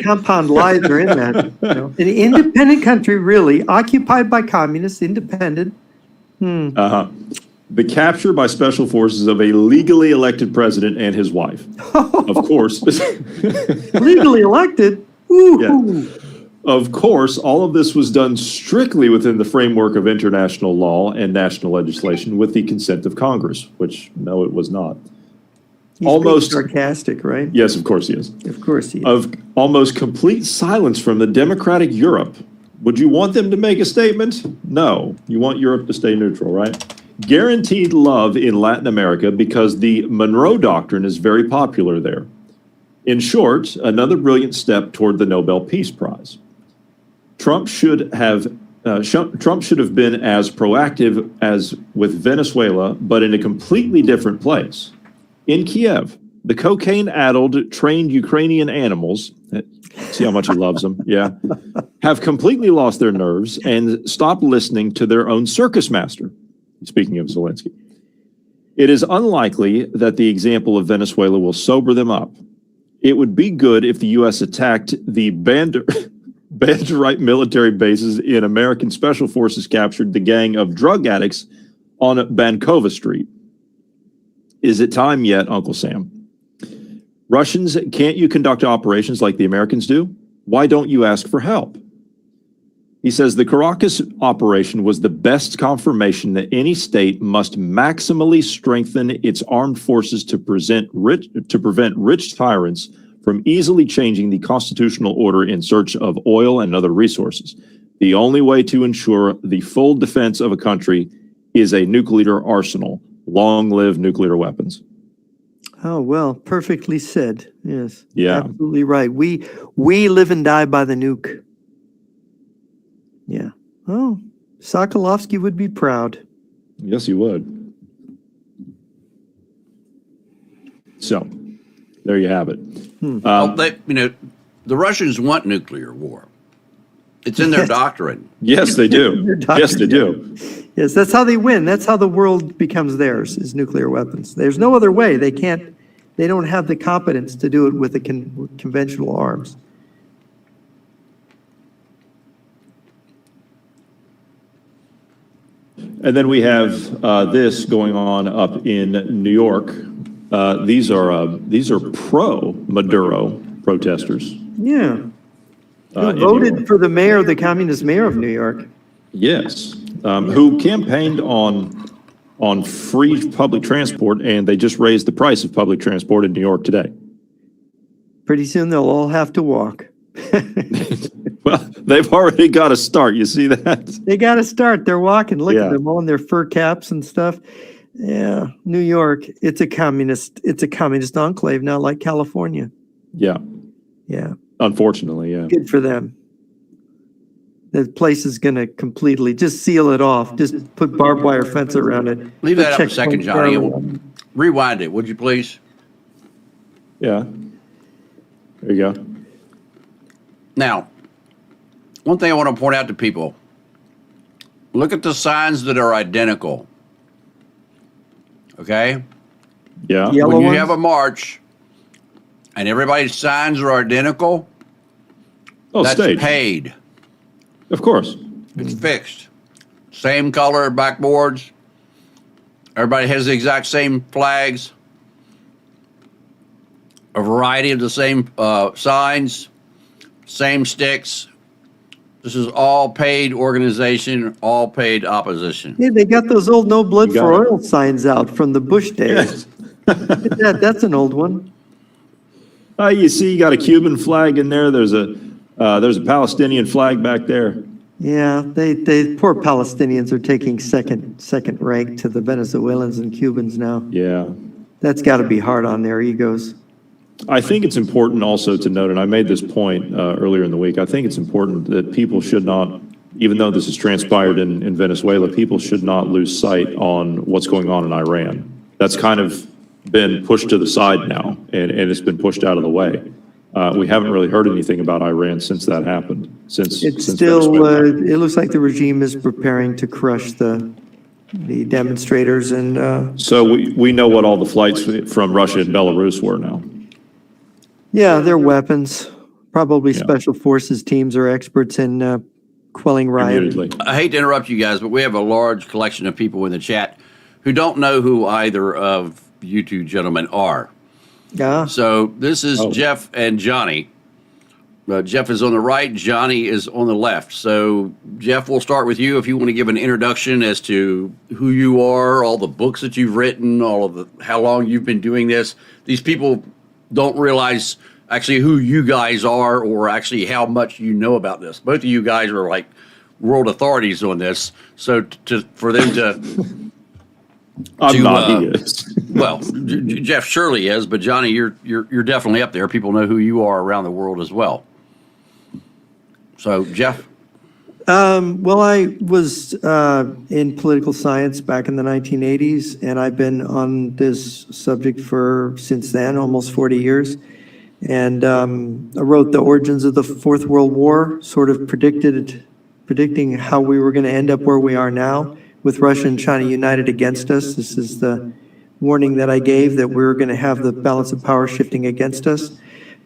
compound lies are in that? An independent country, really, occupied by communists, independent. The capture by special forces of a legally elected president and his wife. Of course. Legally elected? Ooh. Yeah. Of course, all of this was done strictly within the framework of international law and national legislation with the consent of Congress, which, no, it was not. He's almost sarcastic, right? Yes, of course he is. Of course he is. Of almost complete silence from the democratic Europe. Would you want them to make a statement? No. You want Europe to stay neutral, right? Guaranteed love in Latin America because the Monroe Doctrine is very popular there. In short, another brilliant step toward the Nobel Peace Prize. Trump should have been as proactive as with Venezuela, but in a completely different place. In Kiev, the cocaine-addled, trained Ukrainian animals, see how much he loves them, yeah, have completely lost their nerves and stopped listening to their own circus master. Speaking of Zelensky. It is unlikely that the example of Venezuela will sober them up. It would be good if the U.S. attacked the Banderite military bases in American Special Forces captured the gang of drug addicts on Bankova Street. Is it time yet, Uncle Sam? Russians, can't you conduct operations like the Americans do? Why don't you ask for help? He says the Caracas operation was the best confirmation that any state must maximally strengthen its armed forces to prevent rich tyrants from easily changing the constitutional order in search of oil and other resources. The only way to ensure the full defense of a country is a nuclear arsenal, Long live nuclear weapons. Oh, well, perfectly said. Yes. Yeah. Absolutely right. We live and die by the nuke. Yeah. Oh, Sokolovsky would be proud. Yes, you would. So, there you have it. Well, the Russians want nuclear war. It's in their doctrine. Yes, they do. Yes, they do. Yes, that's how they win. That's how the world becomes theirs, is nuclear weapons. There's no other way. They don't have the competence to do it with the conventional arms. And then we have this going on up in New York. These are pro-Maduro protesters. Yeah. Who in voted for the mayor, the communist mayor of New York? Yes, who campaigned on free public transport, and they just raised the price of public transport in New York today. Pretty soon they'll all have to walk. Well, they've already got to start. You see that? They got to start. They're walking. Look Yeah. at them all in their fur caps and stuff. Yeah, New York. It's a communist enclave now, like California. Yeah, Yeah, unfortunately, yeah. good for them. The place is going to completely just seal it off. Just put barbed wire fence around it. Leave that up a Checkpoints second, for Johnny. everyone. Rewind it, would you please? Yeah. There you go. Now, one thing I want to point out to people, look at the signs that are identical. Okay? Yeah. Yellow When you ones? have a march and everybody's signs are identical, Oh, that's stage. paid. Of course. It's fixed. Same color backboards. Everybody has the exact same flags. A variety of the same signs, same sticks. This is all paid organization, all paid opposition. Yeah, they got those old no blood You got for it. oil signs out from the Bush days. Look at that. That's an old one. You see, you got a Cuban flag in there. There's a Palestinian flag back there. Yeah, they poor Palestinians are taking second rank to the Venezuelans and Cubans now. Yeah. That's got to be hard on their egos. I think it's important also to note, and I made this point earlier in the week, I think it's important that people should not, even though this has transpired in Venezuela, people should not lose sight on what's going on in Iran. That's kind of been pushed to the side now, and it's been pushed out of the way. We haven't really heard anything about Iran since that happened, since Still, Venezuela. it looks like the regime is preparing to crush the demonstrators and, So we know what all the flights from Russia and Belarus were now. yeah, their weapons. Probably Yeah. special forces teams are experts in quelling riots. Admittedly. I hate to interrupt you guys, but we have a large collection of people in the chat who don't know who either of you two gentlemen are. Yeah. So this is Oh. Jeff and Johnny. Jeff is on the right, Johnny is on the left. So Jeff, we'll start with you if you want to give an introduction as to who you are, all the books that you've written, how long you've been doing this. These people don't realize actually who you guys are or actually how much you know about this. Both of you guys are like world authorities on this. So for them to I'm not, he is. well, Jeff surely is, but Johnny, you're definitely up there. People know who you are around the world as well. So, Jeff. Well, I was in political science back in the 1980s, and I've been on this subject since then, almost 40 years. And I wrote The Origins of the Fourth World War, sort of predicting how we were going to end up where we are now, with Russia and China united against us. This is the warning that I gave, that we were going to have the balance of power shifting against us,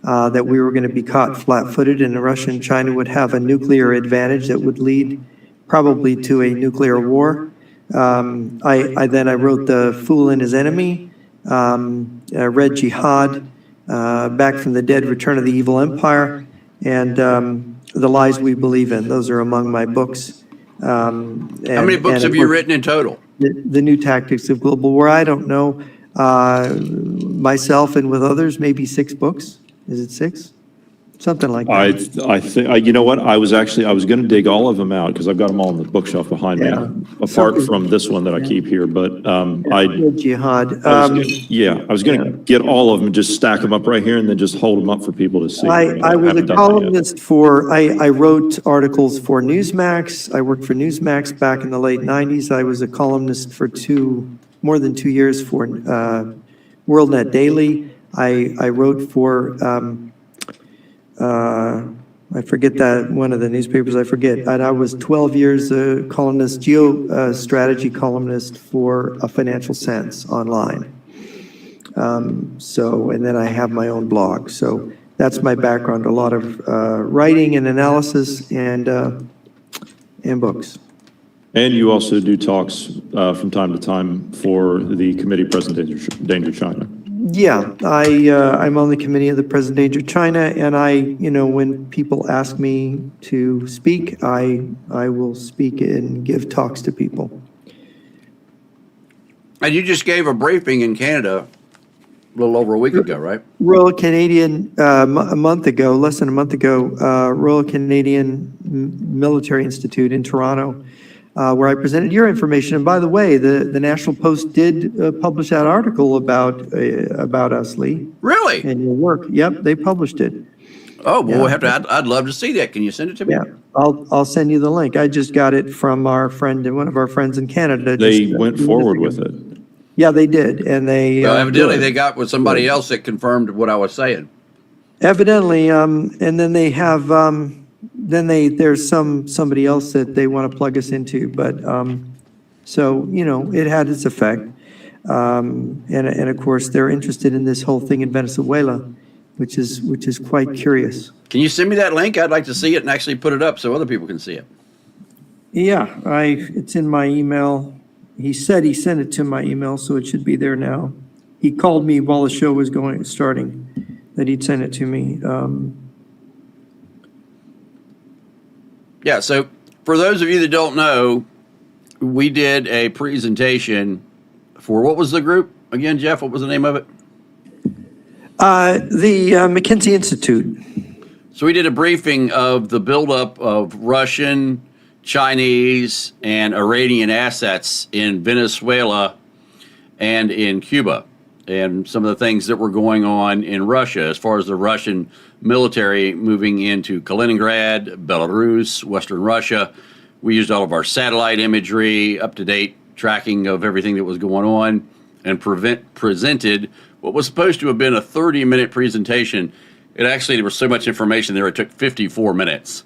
that we were going to be caught flat-footed, and Russia and China would have a nuclear advantage that would lead probably to a nuclear war. I wrote The Fool and His Enemy, I read Jihad, Back from the Dead, Return of the Evil Empire, and The Lies We Believe In. Those are among my books. How many books have you written in total? The New Tactics of Global War, I don't know. Myself and with others, maybe 6 books. Is it 6? something like I that. think, you know what? I was going to dig all of them out because I've got them all on the bookshelf behind me, Yeah. apart from this one that I keep here. But Jihad. I was going to get all of them and just stack them up right here and then just hold them up for people to see. I was a haven't done that yet. columnist for, I wrote articles for Newsmax. I worked for Newsmax back in the late 90s. I was a columnist for more than 2 years for WorldNet Daily. I wrote for, I forget that, one of the newspapers, I forget. And I was 12 years a columnist, strategy columnist for A Financial Sense online. And then I have my own blog. So that's my background, a lot of writing and analysis and books. And you also do talks from time to time for the Committee Present Danger China. Yeah, I'm on the committee of the Present Danger China, and when people ask me to speak, I will speak and give talks to people. And you just gave a briefing in Canada a little over a week ago, right? Royal Canadian, a month ago, less than a month ago, Royal Canadian Military Institute in Toronto, where I presented your information. And by the way, the National Post did publish that article about us, Lee. Really? And your work. Yep, they published it. Oh, well, Yeah. we'll have to. I'd love to see that. Can you send it to me? Yeah, I'll send you the link. I just got it from one of our friends in Canada. They just, went forward with it. Yeah, they did, and they. Well, evidently they got with somebody else that confirmed what I was saying. Evidently, and then they have, there's somebody else that they want to plug us into, but, so, it had its effect. And of course, they're interested in this whole thing in Venezuela, which is quite curious. Can you send me that link? I'd like to see it and actually put it up so other people can see it. Yeah, it's in my email. He said he sent it to my email, so it should be there now. He called me while the show was starting, that he'd send it to me. Yeah, so for those of you that don't know, we did a presentation for, what was the group again, Jeff? What was the name of it? The McKinsey Institute. So we did a briefing of the buildup of Russian, Chinese, and Iranian assets in Venezuela and in Cuba, and some of the things that were going on in Russia as far as the Russian military moving into Kaliningrad, Belarus, Western Russia. We used all of our satellite imagery, up-to-date tracking of everything that was going on, and presented what was supposed to have been a 30-minute presentation. It actually, there was so much information there, it took 54 minutes.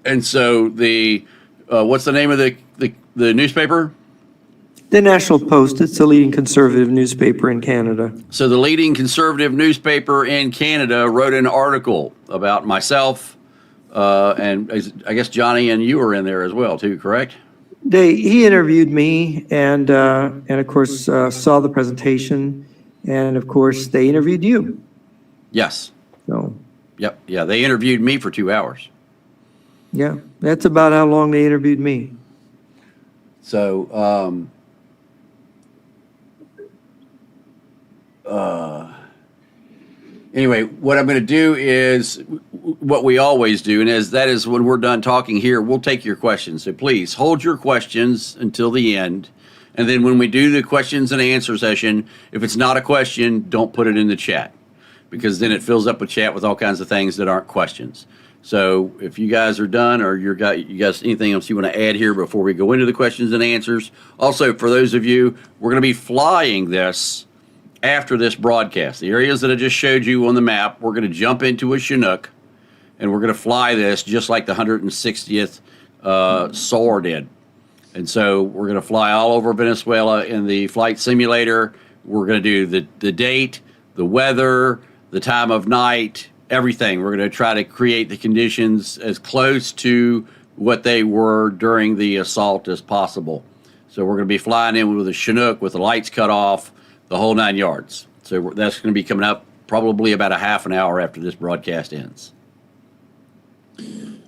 And so what's the name of the newspaper? The National Post. It's the leading conservative newspaper in Canada. So the leading conservative newspaper in Canada wrote an article about myself, and I guess Johnny and you were in there as well too, correct? He interviewed me and of course saw the presentation, and of course they interviewed you. Yes. So. Yep. Yeah, they interviewed me for 2 hours. Yeah, that's about how long they interviewed me. So, anyway, what I'm going to do is what we always do, and that is when we're done talking here, we'll take your questions. So please hold your questions until the end. And then when we do the questions and answer session, if it's not a question, don't put it in the chat, because then it fills up a chat with all kinds of things that aren't questions. So if you guys are done, or you guys anything else you want to add here before we go into the questions and answers. Also, for those of you, we're going to be flying this after this broadcast. The areas that I just showed you on the map, we're going to jump into a Chinook, and we're going to fly this just like the 160th SOAR did. And so we're going to fly all over Venezuela in the flight simulator. We're going to do the date, the weather, the time of night, everything. We're going to try to create the conditions as close to what they were during the assault as possible. So we're going to be flying in with a Chinook with the lights cut off, the whole 9 yards. So that's going to be coming up probably about a half an hour after this broadcast ends.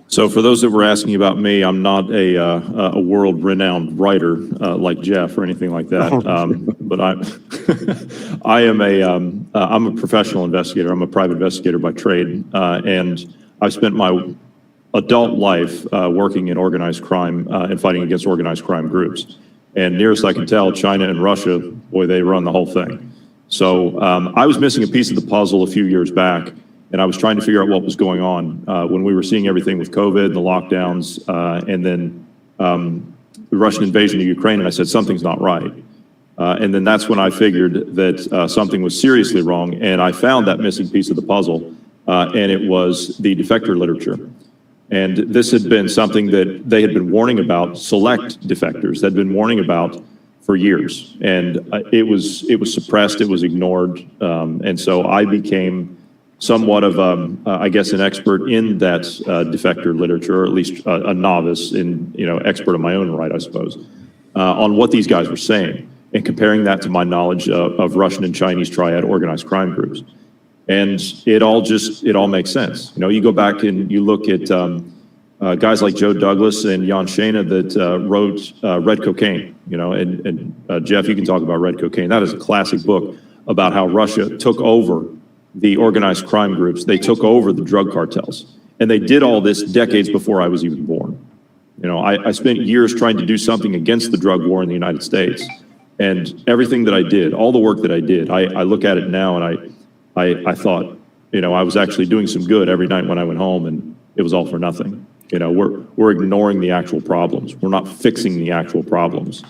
So for those that were asking about me, I'm not a world-renowned writer like Jeff or anything like that. but I'm I'm a professional investigator. I'm a private investigator by trade, and I've spent my adult life working in organized crime and fighting against organized crime groups. And nearest I can tell, China and Russia, boy, they run the whole thing. So I was missing a piece of the puzzle a few years back, and I was trying to figure out what was going on when we were seeing everything with COVID and the lockdowns, and then the Russian invasion of Ukraine, and I said, something's not right. And then that's when I figured that something was seriously wrong, and I found that missing piece of the puzzle, and it was the defector literature. And this had been something that they had been warning about, select defectors had been warning about for years. And it was suppressed, it was ignored. And so I became somewhat of, I guess, an expert in that defector literature, or at least a novice in, expert in my own right, I suppose, on what these guys were saying and comparing that to my knowledge of Russian and Chinese triad organized crime groups. And it all makes sense. You go back and you look at guys like Joe Douglas and Jan Shana that wrote Red Cocaine, and Jeff, you can talk about Red Cocaine. That is a classic book about how Russia took over the organized crime groups. They took over the drug cartels. And they did all this decades before I was even born. I spent years trying to do something against the drug war in the United States. And everything that I did, all the work that I did, I look at it now and I thought, I was actually doing some good every night when I went home, and it was all for nothing. We're ignoring the actual problems. We're not fixing the actual problems.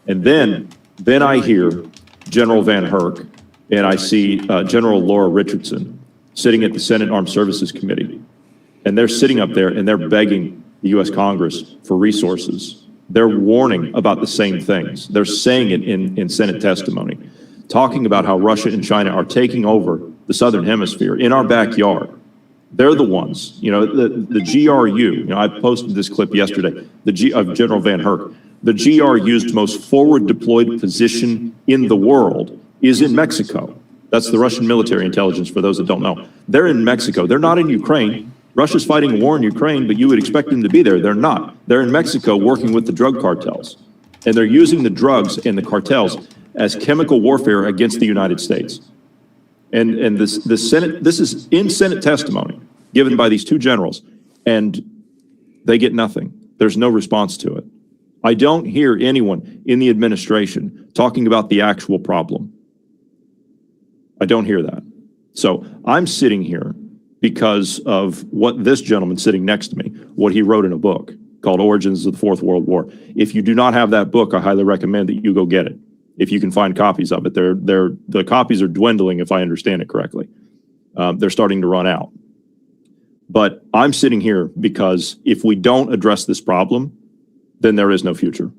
And then I hear General Van Herk, and I see General Laura Richardson sitting at the Senate Armed Services Committee. And they're sitting up there and they're begging the U.S. Congress for resources. They're warning about the same things. They're saying it in Senate testimony, talking about how Russia and China are taking over the Southern Hemisphere in our backyard. They're the ones, the GRU, I posted this clip yesterday, of General Van Herk. The GRU's most forward deployed position in the world is in Mexico. That's the Russian military intelligence, for those that don't know. They're in Mexico. They're not in Ukraine. Russia's fighting a war in Ukraine, but you would expect them to be there. They're not. They're in Mexico working with the drug cartels. And they're using the drugs and the cartels as chemical warfare against the United States. And the Senate, this is in Senate testimony given by these two generals, and they get nothing. There's no response to it. I don't hear anyone in the administration talking about the actual problem. I don't hear that. So I'm sitting here because of what this gentleman sitting next to me, what he wrote in a book called Origins of the Fourth World War. If you do not have that book, I highly recommend that you go get it. If you can find copies of it, the copies are dwindling, if I understand it correctly. They're starting to run out. But I'm sitting here because if we don't address this problem, then there is no future.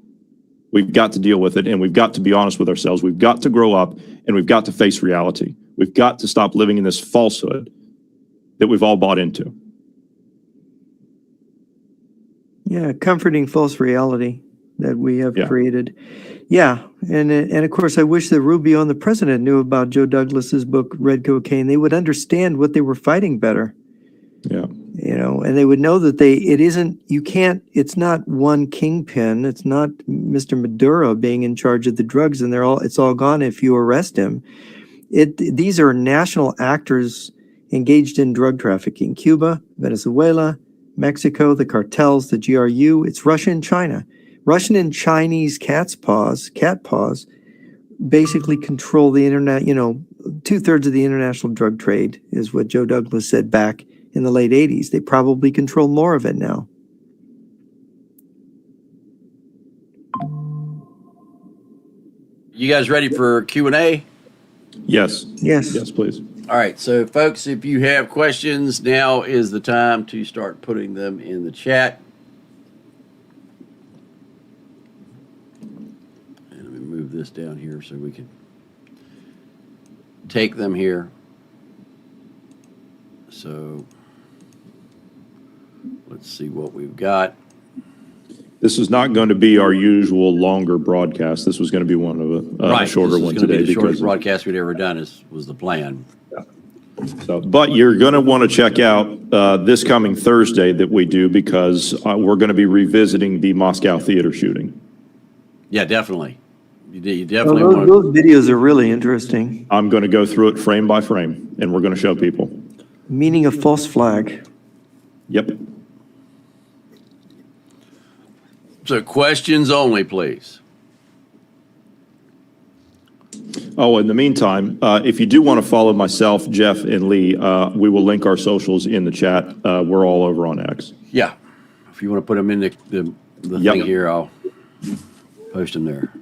We've got to deal with it, and we've got to be honest with ourselves. We've got to grow up, and we've got to face reality. We've got to stop living in this falsehood that we've all bought into. Yeah, comforting false reality that we have created. Yeah, and of course, I wish that Rubio and the president knew about Joe Douglas's book, Red Cocaine. They would understand what they were fighting better. Yeah. And they would know that it's not one kingpin. It's not Mr. Maduro being in charge of the drugs and it's all gone if you arrest him. These are national actors engaged in drug trafficking. Cuba, Venezuela, Mexico, the cartels, the GRU, it's Russia and China. Russian and Chinese cat paws basically control the internet, 2/3 of the international drug trade is what Joe Douglas said back in the late 80s. They probably control more of it now. You guys ready for Q&A? Yes. Yes. Yes, please. All right, so folks, if you have questions, now is the time to start putting them in the chat. And let me move this down here so we can take them here. So let's see what we've got. This is not going to be our usual longer broadcast. This was going to be one of a shorter one today. Be the shortest broadcast we'd ever done was the plan. So, but you're going to want to check out this coming Thursday that we do, because we're going to be revisiting the Moscow theater shooting. Yeah, definitely. You Well, definitely those, want to. those videos are really interesting. I'm going to go through it frame by frame, and we're going to show people. Meaning of false flag. Yep. So questions only, please. Oh, in the meantime, if you do want to follow myself, Jeff, and Lee, we will link our socials in the chat. We're all over on X. Yeah. If you want to put them in the Yep. thing here, I'll post them there.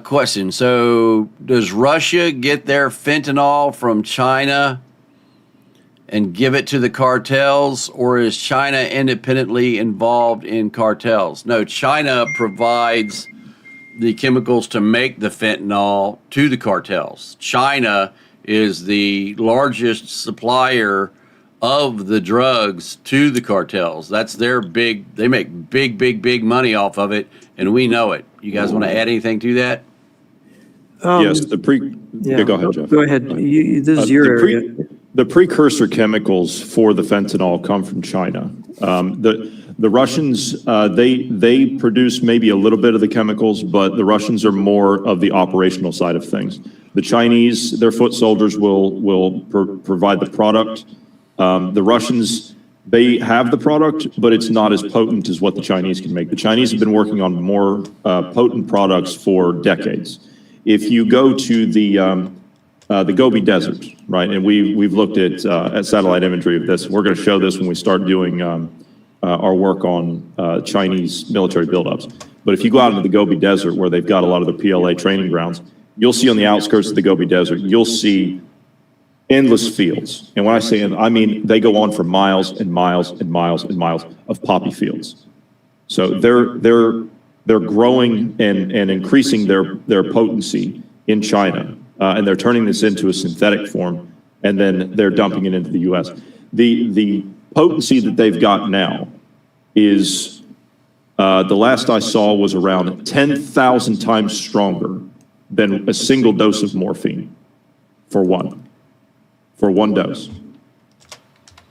Question. So does Russia get their fentanyl from China and give it to the cartels, or is China independently involved in cartels? No, China provides the chemicals to make the fentanyl to the cartels. China is the largest supplier of the drugs to the cartels. That's their they make big money off of it, and we know it. You guys want to add anything to that? Yes, Yeah, go ahead, Jeff. Go ahead. This is your area. The precursor chemicals for the fentanyl come from China. The Russians, they produce maybe a little bit of the chemicals, but the Russians are more of the operational side of things. The Chinese, their foot soldiers will provide the product. The Russians, they have the product, but it's not as potent as what the Chinese can make. The Chinese have been working on more potent products for decades. If you go to the Gobi Desert, right, and we've looked at satellite imagery of this. We're going to show this when we start doing our work on Chinese military buildups. But if you go out into the Gobi Desert, where they've got a lot of the PLA training grounds, you'll see on the outskirts of the Gobi Desert, you'll see endless fields. And when I say, I mean, they go on for miles and miles and miles and miles of poppy fields. So they're growing and increasing their potency in China, and they're turning this into a synthetic form, and then they're dumping it into the U.S. The potency that they've got now is, the last I saw was around 10,000 times stronger than a single dose of morphine for one dose.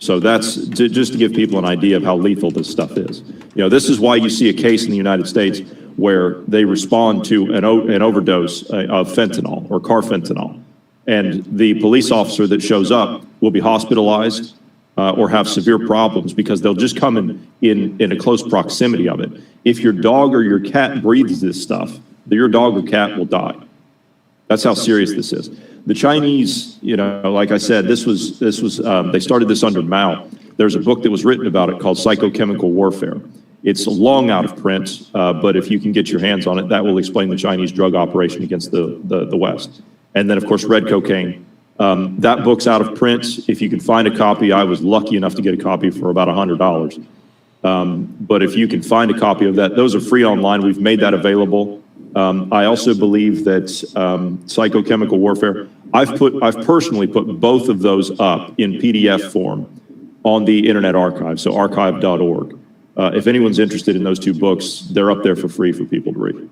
So that's just to give people an idea of how lethal this stuff is. You know, this is why you see a case in the United States where they respond to an overdose of fentanyl or carfentanil, and the police officer that shows up will be hospitalized or have severe problems because they'll just come in a close proximity of it. If your dog or your cat breathes this stuff, your dog or cat will die. That's how serious this is. The Chinese, you know, like I said, this was they started this under Mao. There's a book that was written about it called Psychochemical Warfare. It's long out of print, but if you can get your hands on it, that will explain the Chinese drug operation against the West. And then, of course, red cocaine. That book's out of print. If you can find a copy, I was lucky enough to get a copy for about $100. But if you can find a copy of that, those are free online. We've made that available. I also believe that Psychochemical Warfare, I've personally put both of those up in PDF form on the Internet Archive, so archive.org. If anyone's interested in those two books, they're up there for free for people to read.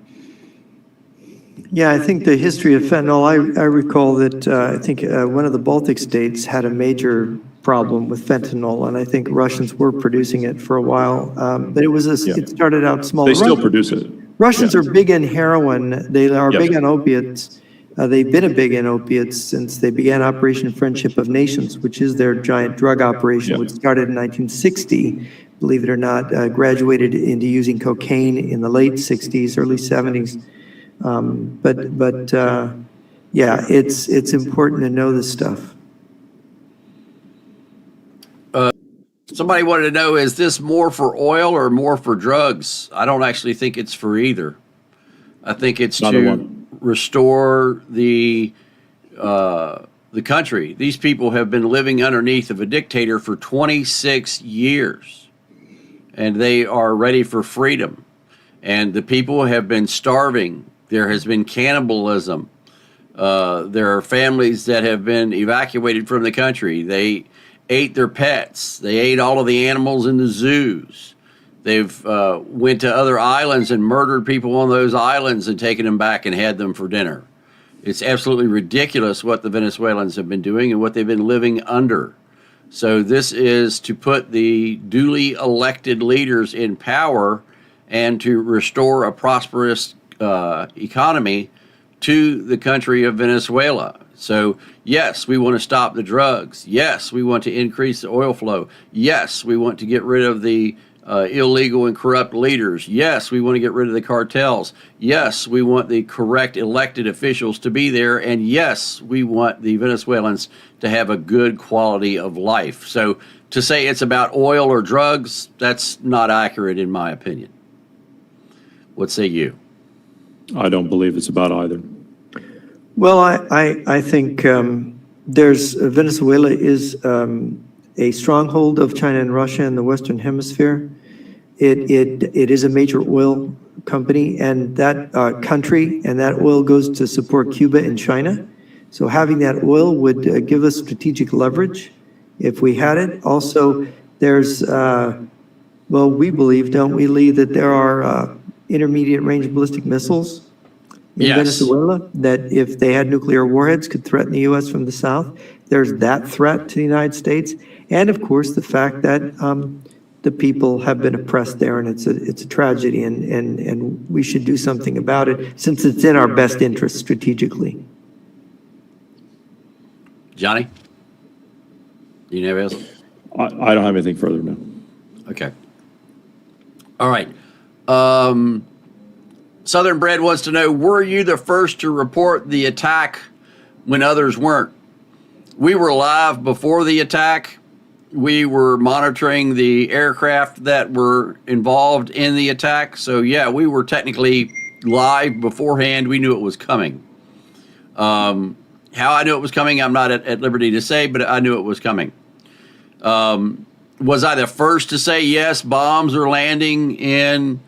Yeah, I think the history of fentanyl, I recall that I think one of the Baltic states had a major problem with fentanyl, and I think Russians were producing it for a while. But it started out small. They still produce it. Russians are big in heroin. They are Yep. big on opiates. They've been big in opiates since they began Operation Friendship of Nations, which is their giant drug operation, Yep. which started in 1960. Believe it or not, graduated into using cocaine in the late 60s, early 70s. Yeah, it's important to know this stuff. Somebody wanted to know, is this more for oil or more for drugs? I don't actually think it's for either. I think it's Neither to one. restore the country. These people have been living underneath of a dictator for 26 years, and they are ready for freedom. And the people have been starving. There has been cannibalism. There are families that have been evacuated from the country. They ate their pets. They ate all of the animals in the zoos. They've went to other islands and murdered people on those islands and taken them back and had them for dinner. It's absolutely ridiculous what the Venezuelans have been doing and what they've been living under. So this is to put the duly elected leaders in power and to restore a prosperous economy to the country of Venezuela. So, yes, we want to stop the drugs. Yes, we want to increase the oil flow. Yes, we want to get rid of the illegal and corrupt leaders. Yes, we want to get rid of the cartels. Yes, we want the correct elected officials to be there. And yes, we want the Venezuelans to have a good quality of life. So to say it's about oil or drugs, that's not accurate in my opinion. What say you? I don't believe it's about either. Well, I think Venezuela is a stronghold of China and Russia in the Western Hemisphere. It is a major oil company, and that country and that oil goes to support Cuba and China. So having that oil would give us strategic leverage if we had it. Also, there's, well, we believe, don't we, Lee, that there are intermediate range ballistic missiles in Venezuela that if they had nuclear warheads could threaten the U.S. from the south. There's that threat to the United States. And of course, the fact that the people have been oppressed there, and it's a tragedy, and we should do something about it since it's in our best interest strategically. Johnny? Do you have anything else? I don't have anything further, no. Okay. All right. Southern Bread wants to know, were you the first to report the attack when others weren't? We were live before the attack. We were monitoring the aircraft that were involved in the attack. So, yeah, we were technically live beforehand. We knew it was coming. How I knew it was coming, I'm not at liberty to say, but I knew it was coming. Was I the first to say, yes, bombs are landing in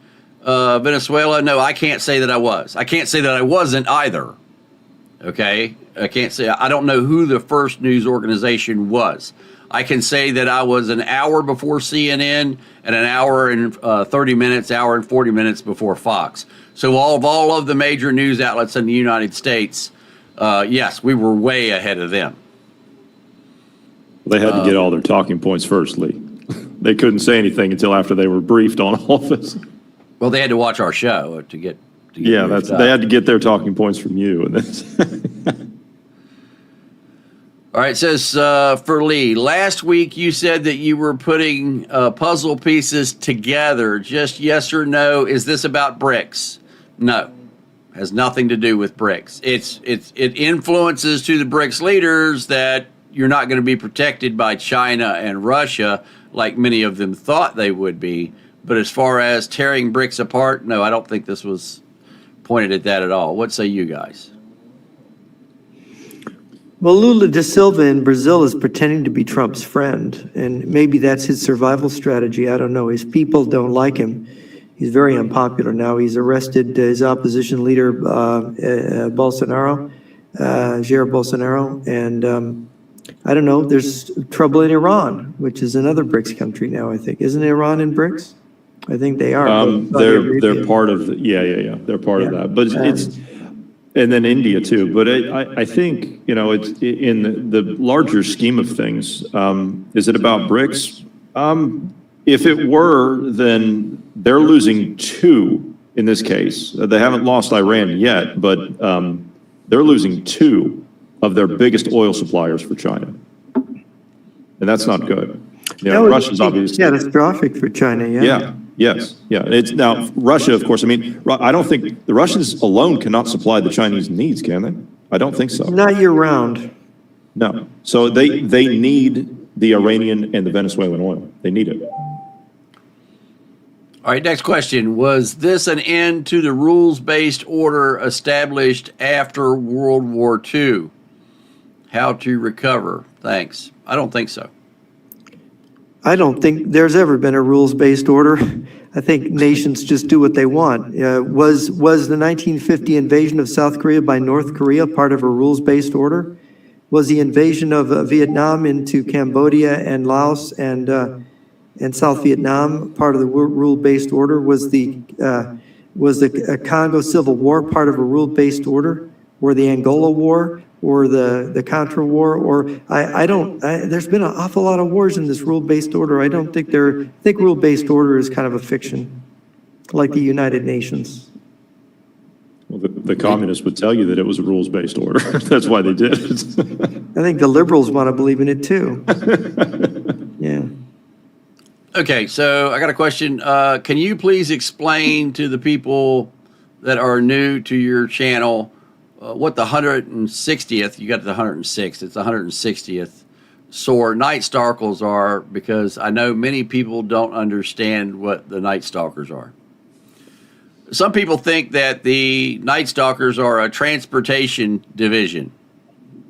Venezuela? No, I can't say that I was. I can't say that I wasn't either. Okay? I can't say, I don't know who the first news organization was. I can say that I was an hour before CNN and an hour and 30 minutes, hour and 40 minutes before Fox. So all of the major news outlets in the United States, yes, we were way ahead of them. They had to get all their talking points first, Lee. They couldn't say anything until after they were briefed on all this. Well, they had to watch our show to get yeah, they had to get their talking points from you. And then all right, it says for Lee, last week you said that you were putting puzzle pieces together. Just yes or no, is this about BRICS? No, has nothing to do with BRICS. It influences to the BRICS leaders that you're not going to be protected by China and Russia like many of them thought they would be. But as far as tearing BRICS apart, no, I don't think this was pointed at that at all. What say you guys? Well, Lula da Silva in Brazil is pretending to be Trump's friend, and maybe that's his survival strategy. I don't know. His people don't like him. He's very unpopular now. He's arrested his opposition leader, Bolsonaro, Jair Bolsonaro, and I don't know. There's trouble in Iran, which is another BRICS country now, I think. Isn't Iran in BRICS? I think they are. they're part of the, yeah. They're part of that, but it's and then India too. But I think, you know, it's in the larger scheme of things. Is it about BRICS? If it were, then they're losing two in this case. They haven't lost Iran yet, but they're losing two of their biggest oil suppliers for China, and that's not good. You know, Russia's obviously catastrophic for China. Yeah. Yes. It's now Russia, of course. I mean, I don't think the Russians alone cannot supply the Chinese needs, can they? I don't think so. Not year round. No. So they need the Iranian and the Venezuelan oil. They need it. All right, next question. Was this an end to the rules-based order established after World War II? How to recover? Thanks. I don't think so. I don't think there's ever been a rules-based order. I think nations just do what they want. Was the 1950 invasion of South Korea by North Korea part of a rules-based order? Was the invasion of Vietnam into Cambodia and Laos and South Vietnam part of the rule-based order? Was the Congo Civil War part of a rule-based order? Or the Angola War or the Contra War, or there's been an awful lot of wars in this rule-based order. I think rule-based order is kind of a fiction, like the United Nations. Well, the communists would tell you that it was a rules-based order. That's why they did it. I think the liberals want to believe in it too. Yeah. Okay, so I got a question. Can you please explain to the people that are new to your channel what the 160th, you got the 106th, it's the 160th SOAR Night Stalkers are, because I know many people don't understand what the Night Stalkers are. Some people think that the Night Stalkers are a transportation division.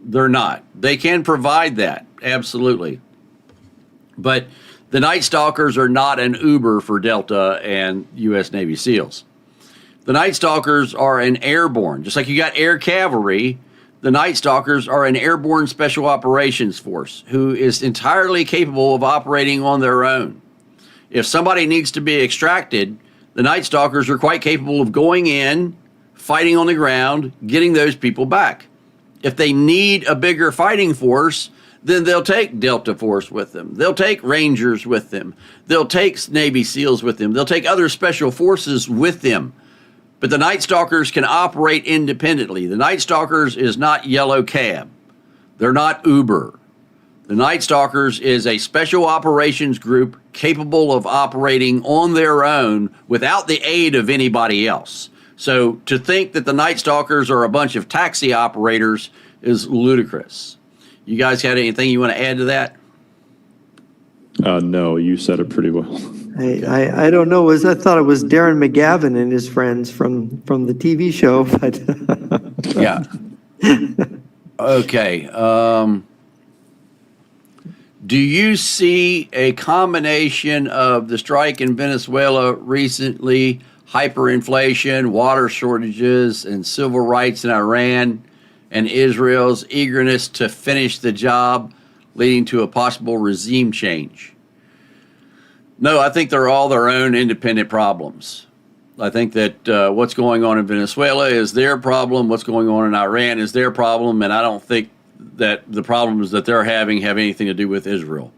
They're not. They can provide that, absolutely. But the Night Stalkers are not an Uber for Delta and U.S. Navy SEALs. The Night Stalkers are an airborne, just like you got air cavalry. The Night Stalkers are an airborne special operations force who is entirely capable of operating on their own. If somebody needs to be extracted, the Night Stalkers are quite capable of going in, fighting on the ground, getting those people back. If they need a bigger fighting force, then they'll take Delta Force with them. They'll take Rangers with them. They'll take Navy SEALs with them. They'll take other special forces with them. But the Night Stalkers can operate independently. The Night Stalkers is not Yellow Cab. They're not Uber. The Night Stalkers is a special operations group capable of operating on their own without the aid of anybody else. So to think that the Night Stalkers are a bunch of taxi operators is ludicrous. You guys got anything you want to add to that? No, you said it pretty well. I don't know. I thought it was Darren McGavin and his friends from the TV show, but Yeah. Okay. Do you see a combination of the strike in Venezuela recently, hyperinflation, water shortages, and civil rights in Iran, and Israel's eagerness to finish the job, leading to a possible regime change? No, I think they're all their own independent problems. I think that what's going on in Venezuela is their problem. What's going on in Iran is their problem. And I don't think that the problems that they're having have anything to do with Israel.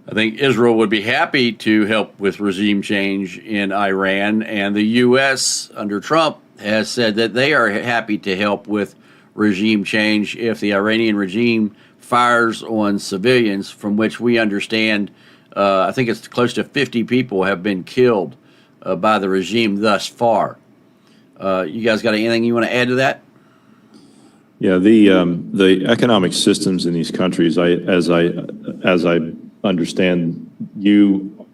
I think Israel would be happy to help with regime change in Iran. And the U.S. under Trump has said that they are happy to help with regime change if the Iranian regime fires on civilians, from which we understand I think it's close to 50 people have been killed by the regime thus far. You guys got anything you want to add to that? Yeah, the economic systems in these countries, as I understand, you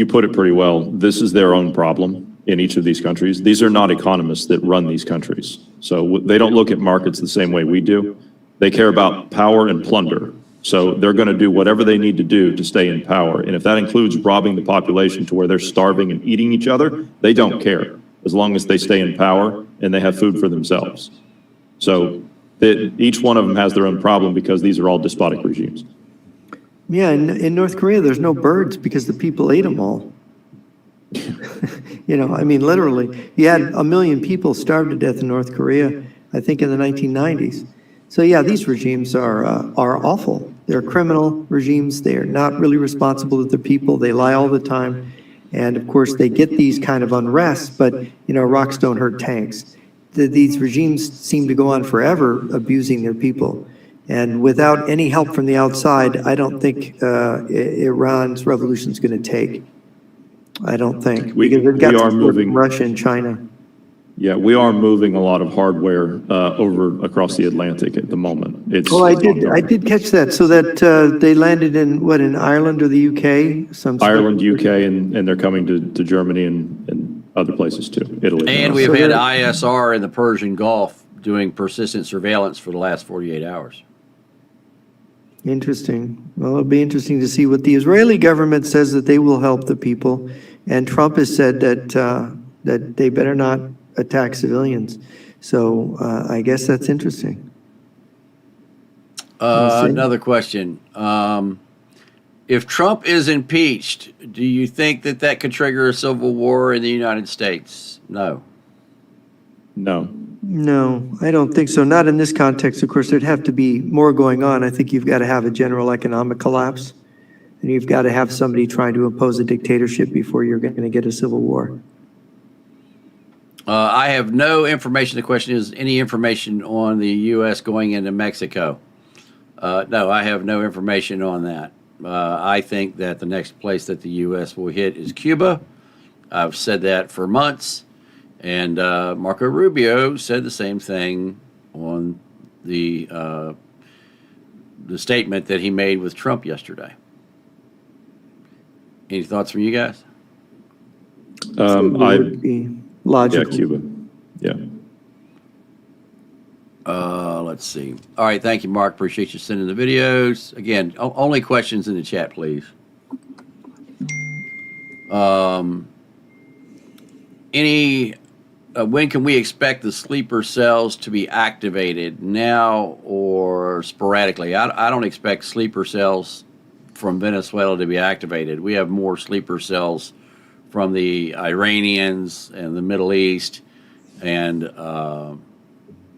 put it pretty well. This is their own problem in each of these countries. These are not economists that run these countries, so they don't look at markets the same way we do. They care about power and plunder. So they're going to do whatever they need to do to stay in power. And if that includes robbing the population to where they're starving and eating each other, they don't care, as long as they stay in power and they have food for themselves. So each one of them has their own problem because these are all despotic regimes. yeah, in North Korea, there's no birds because the people ate them all. I mean, literally, you had 1 million people starved to death in North Korea, I think in the 1990s. So yeah, these regimes are awful. They're criminal regimes. They are not really responsible to the people. They lie all the time. And of course, they get these kind of unrests, but rocks don't hurt tanks. These regimes seem to go on forever abusing their people. And without any help from the outside, I don't think Iran's revolution is going to take. I don't think. Because they've got support from Russia and China. Yeah, we are moving a lot of hardware over across the Atlantic at the moment. I did catch that. So that they landed in Ireland or the UK? Ireland, UK, and they're coming to Germany and other places too, Italy. And we've had ISR in the Persian Gulf doing persistent surveillance for the last 48 hours. Interesting. Well, it'll be interesting to see what the Israeli government says, that they will help the people. And Trump has said that they better not attack civilians. So I guess that's interesting. Another question. If Trump is impeached, do you think that could trigger a civil war in the United States? No. No. No, I don't think so. Not in this context. Of course, there'd have to be more going on. I think you've got to have a general economic collapse, and you've got to have somebody trying to impose a dictatorship before you're going to get a civil war. I have no information. The question is, any information on the U.S. going into Mexico? No, I have no information on that. I think that the next place that the U.S. will hit is Cuba. I've said that for months, and Marco Rubio said the same thing on the statement that he made with Trump yesterday. Any thoughts from you guys? Would be logical. Yeah, Cuba. Yeah. Let's see. All right, thank you, Mark. Appreciate you sending the videos. Again, only questions in the chat, please. When can we expect the sleeper cells to be activated, now or sporadically? I don't expect sleeper cells from Venezuela to be activated. We have more sleeper cells from the Iranians and the Middle East and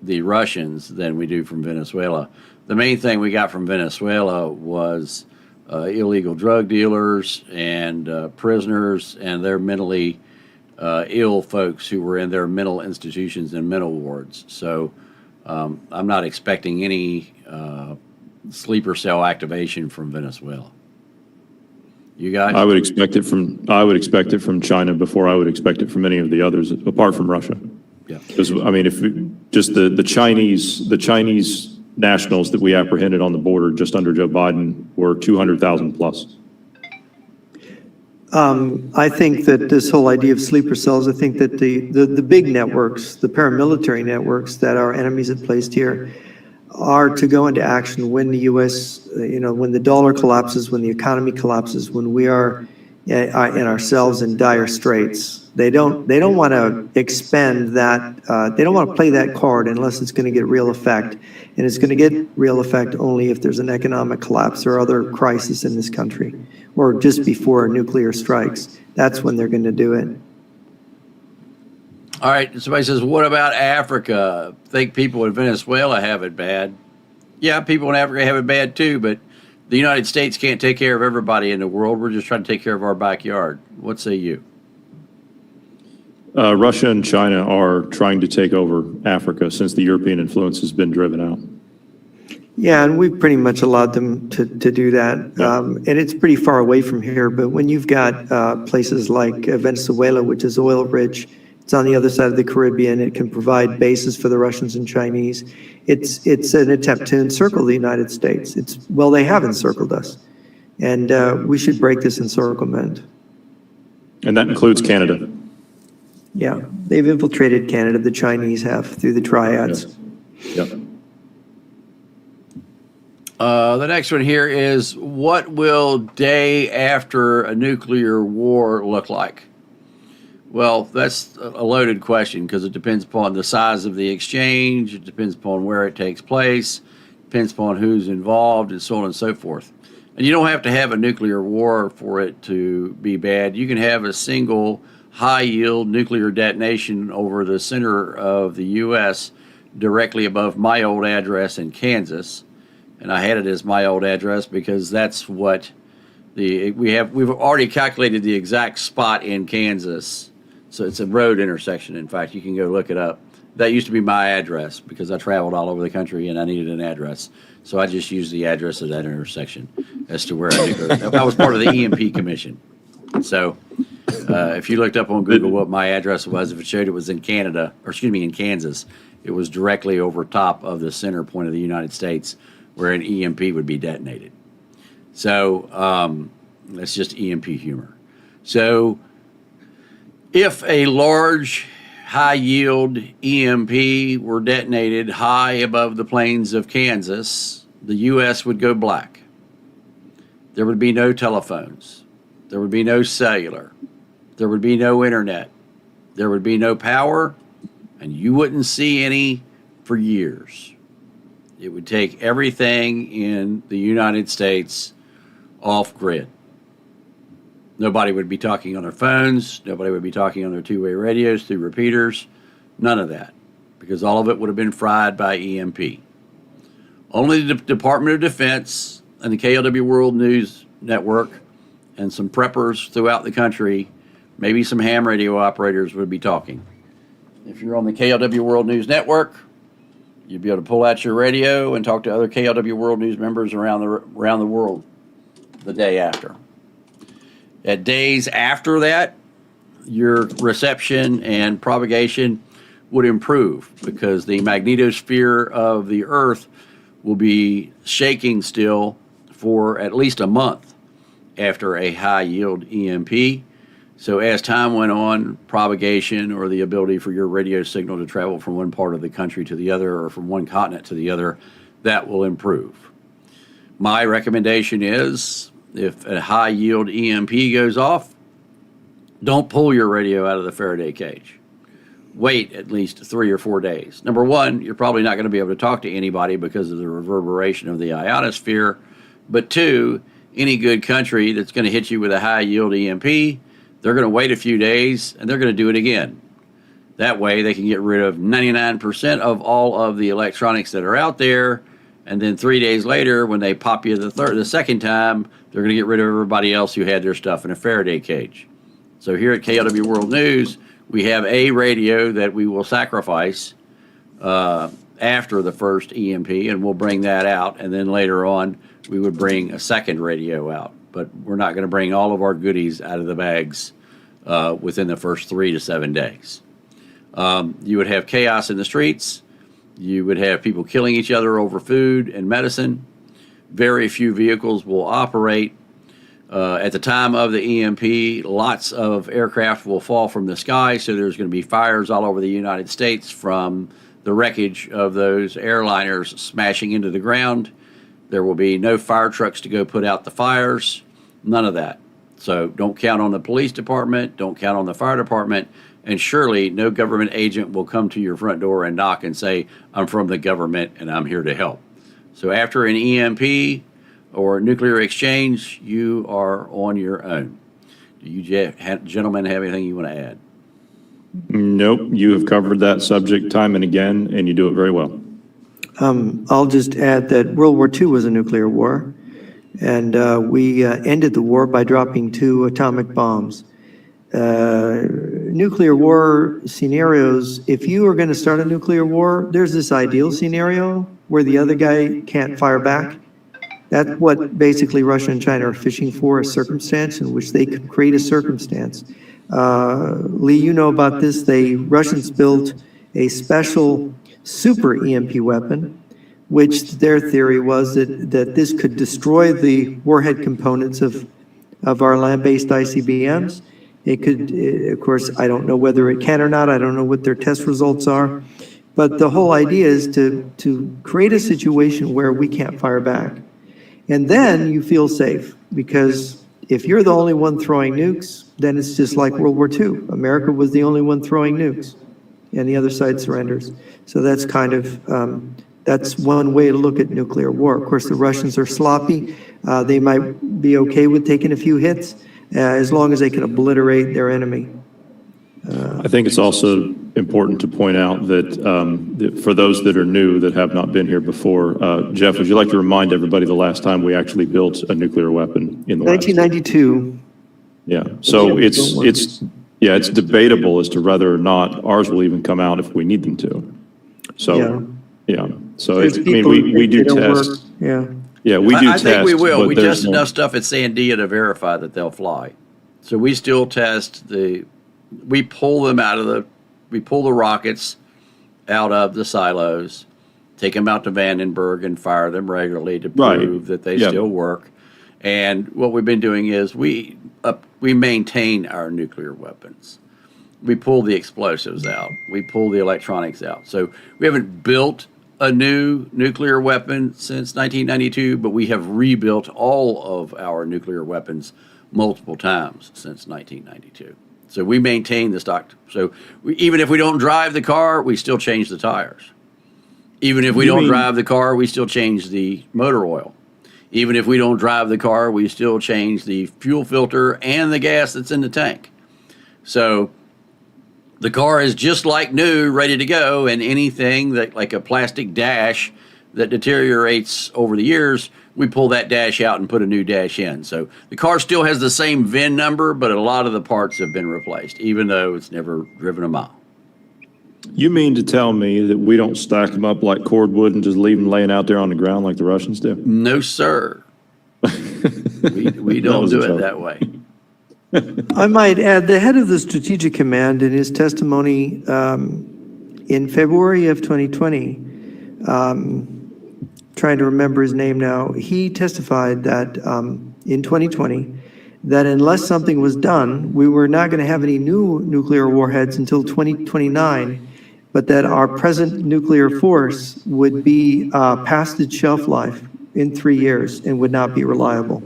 the Russians than we do from Venezuela. The main thing we got from Venezuela was illegal drug dealers and prisoners and their mentally ill folks who were in their mental institutions and mental wards. So I'm not expecting any sleeper cell activation from Venezuela. You guys? I would expect it from China before I would expect it from any of the others, apart from Russia. Yeah. Because I mean, if just the Chinese nationals that we apprehended on the border just under Joe Biden were 200,000 plus. I think that this whole idea of sleeper cells, I think that the big networks, the paramilitary networks that our enemies have placed here are to go into action when the U.S., when the dollar collapses, when the economy collapses, when we are in ourselves in dire straits. They don't want to expend that. They don't want to play that card unless it's going to get real effect. And it's going to get real effect only if there's an economic collapse or other crisis in this country, or just before nuclear strikes. That's when they're going to do it. All right, somebody says, what about Africa? Think people in Venezuela have it bad. Yeah, people in Africa have it bad too, but the United States can't take care of everybody in the world. We're just trying to take care of our backyard. What say you? Russia and China are trying to take over Africa since the European influence has been driven out. Yeah, and we've pretty much allowed them to do that. And it's pretty far away from here, but when you've got places like Venezuela, which is oil rich, it's on the other side of the Caribbean, it can provide bases for the Russians and Chinese. It's an attempt to encircle the United States. They have encircled us, and we should break this encirclement. And that includes Canada. Yeah, they've infiltrated Canada, the Chinese have, through the triads. Yep. The next one here is, what will day after a nuclear war look like? Well, that's a loaded question because it depends upon the size of the exchange, it depends upon where it takes place, depends upon who's involved, and so on and so forth. And you don't have to have a nuclear war for it to be bad. You can have a single high-yield nuclear detonation over the center of the U.S. directly above my old address in Kansas. And I had it as my old address because that's what we've already calculated the exact spot in Kansas. So it's a road intersection. In fact, you can go look it up. That used to be my address because I traveled all over the country and I needed an address. So I just used the address of that intersection as to where I knew. I was part of the EMP commission. So if you looked up on Google what my address was, if it showed it was in in Kansas, it was directly over top of the center point of the United States where an EMP would be detonated. So that's just EMP humor. So if a large high-yield EMP were detonated high above the plains of Kansas, the U.S. would go black. There would be no telephones. There would be no cellular. There would be no internet. There would be no power, and you wouldn't see any for years. It would take everything in the United States off grid. Nobody would be talking on their phones. Nobody would be talking on their two-way radios through repeaters. None of that. because all of it would have been fried by EMP. Only the Department of Defense and the KLW World News Network and some preppers throughout the country, maybe some ham radio operators would be talking. If you're on the KLW World News Network, you'd be able to pull out your radio and talk to other KLW World News members around the world the day after. At days after that, your reception and propagation would improve because the magnetosphere of the Earth will be shaking still for at least a month after a high yield EMP. So as time went on, propagation or the ability for your radio signal to travel from one part of the country to the other or from one continent to the other, that will improve. My recommendation is if a high yield EMP goes off, don't pull your radio out of the Faraday cage. Wait at least 3 or 4 days. Number one, you're probably not going to be able to talk to anybody because of the reverberation of the ionosphere. But two, any good country that's going to hit you with a high yield EMP, they're going to wait a few days and they're going to do it again. That way they can get rid of 99% of all of the electronics that are out there. And then 3 days later, when they pop you the second time, they're going to get rid of everybody else who had their stuff in a Faraday cage. So here at KLW World News, we have a radio that we will sacrifice after the first EMP, and we'll bring that out. And then later on, we would bring a second radio out. But we're not going to bring all of our goodies out of the bags within the first 3 to 7 days. You would have chaos in the streets. You would have people killing each other over food and medicine. Very few vehicles will operate. At the time of the EMP, lots of aircraft will fall from the sky, so there's going to be fires all over the United States from the wreckage of those airliners smashing into the ground. There will be no fire trucks to go put out the fires, none of that. So don't count on the police department, don't count on the fire department, and surely no government agent will come to your front door and knock and say, I'm from the government and I'm here to help. So after an EMP or nuclear exchange, you are on your own. Do you gentlemen have anything you want to add? Nope, you have covered that subject time and again, and you do it very well. I'll just add that World War II was a nuclear war, and we ended the war by dropping 2 atomic bombs. Nuclear war scenarios, if you are going to start a nuclear war, there's this ideal scenario where the other guy can't fire back. That's what basically Russia and China are fishing for, a circumstance in which they could create a circumstance. Lee, you know about this. Russians built a special super EMP weapon, which their theory was that this could destroy the warhead components of our land-based ICBMs. It could, of course, I don't know whether it can or not. I don't know what their test results are. But the whole idea is to create a situation where we can't fire back. And then you feel safe, because if you're the only one throwing nukes, then it's just like World War II. America was the only one throwing nukes, and the other side surrenders. So that's kind of, that's one way to look at nuclear war. Of course, the Russians are sloppy. They might be okay with taking a few hits, as long as they can obliterate their enemy. I think it's also important to point out that for those that are new that have not been here before, Jeff, would you like to remind everybody the last time we actually built a nuclear weapon in the 1992. Yeah, so it's debatable as to whether or not ours will even come out if we need them to. So so I mean we do test. Yeah, we do test. I think we will. We test no enough stuff at Sandia to verify that they'll fly. So we still test we pull the rockets out of the silos, take them out to Vandenberg and fire them regularly to prove that they still work. And what we've been doing is we maintain our nuclear weapons. We pull the explosives out. We pull the electronics out. So we haven't built a new nuclear weapon since 1992, but we have rebuilt all of our nuclear weapons multiple times since 1992. So we maintain the stock. So even if we don't drive the car, we still change the tires. Even if we don't drive the car, we still change the motor oil. Even if we don't drive the car, we still change the fuel filter and the gas that's in the tank. So The car is just like new, ready to go, and anything that, like a plastic dash that deteriorates over the years, we pull that dash out and put a new dash in. So the car still has the same VIN number, but a lot of the parts have been replaced, even though it's never driven a mile. You mean to tell me that we don't stack them up like cordwood and just leave them laying out there on the ground like the Russians do? No, sir. we don't do it that way. I might add, the head of the Strategic Command in his testimony in February of 2020, trying to remember his name now, he testified that in 2020, that unless something was done, we were not going to have any new nuclear warheads until 2029, but that our present nuclear force would be past its shelf life in 3 years and would not be reliable.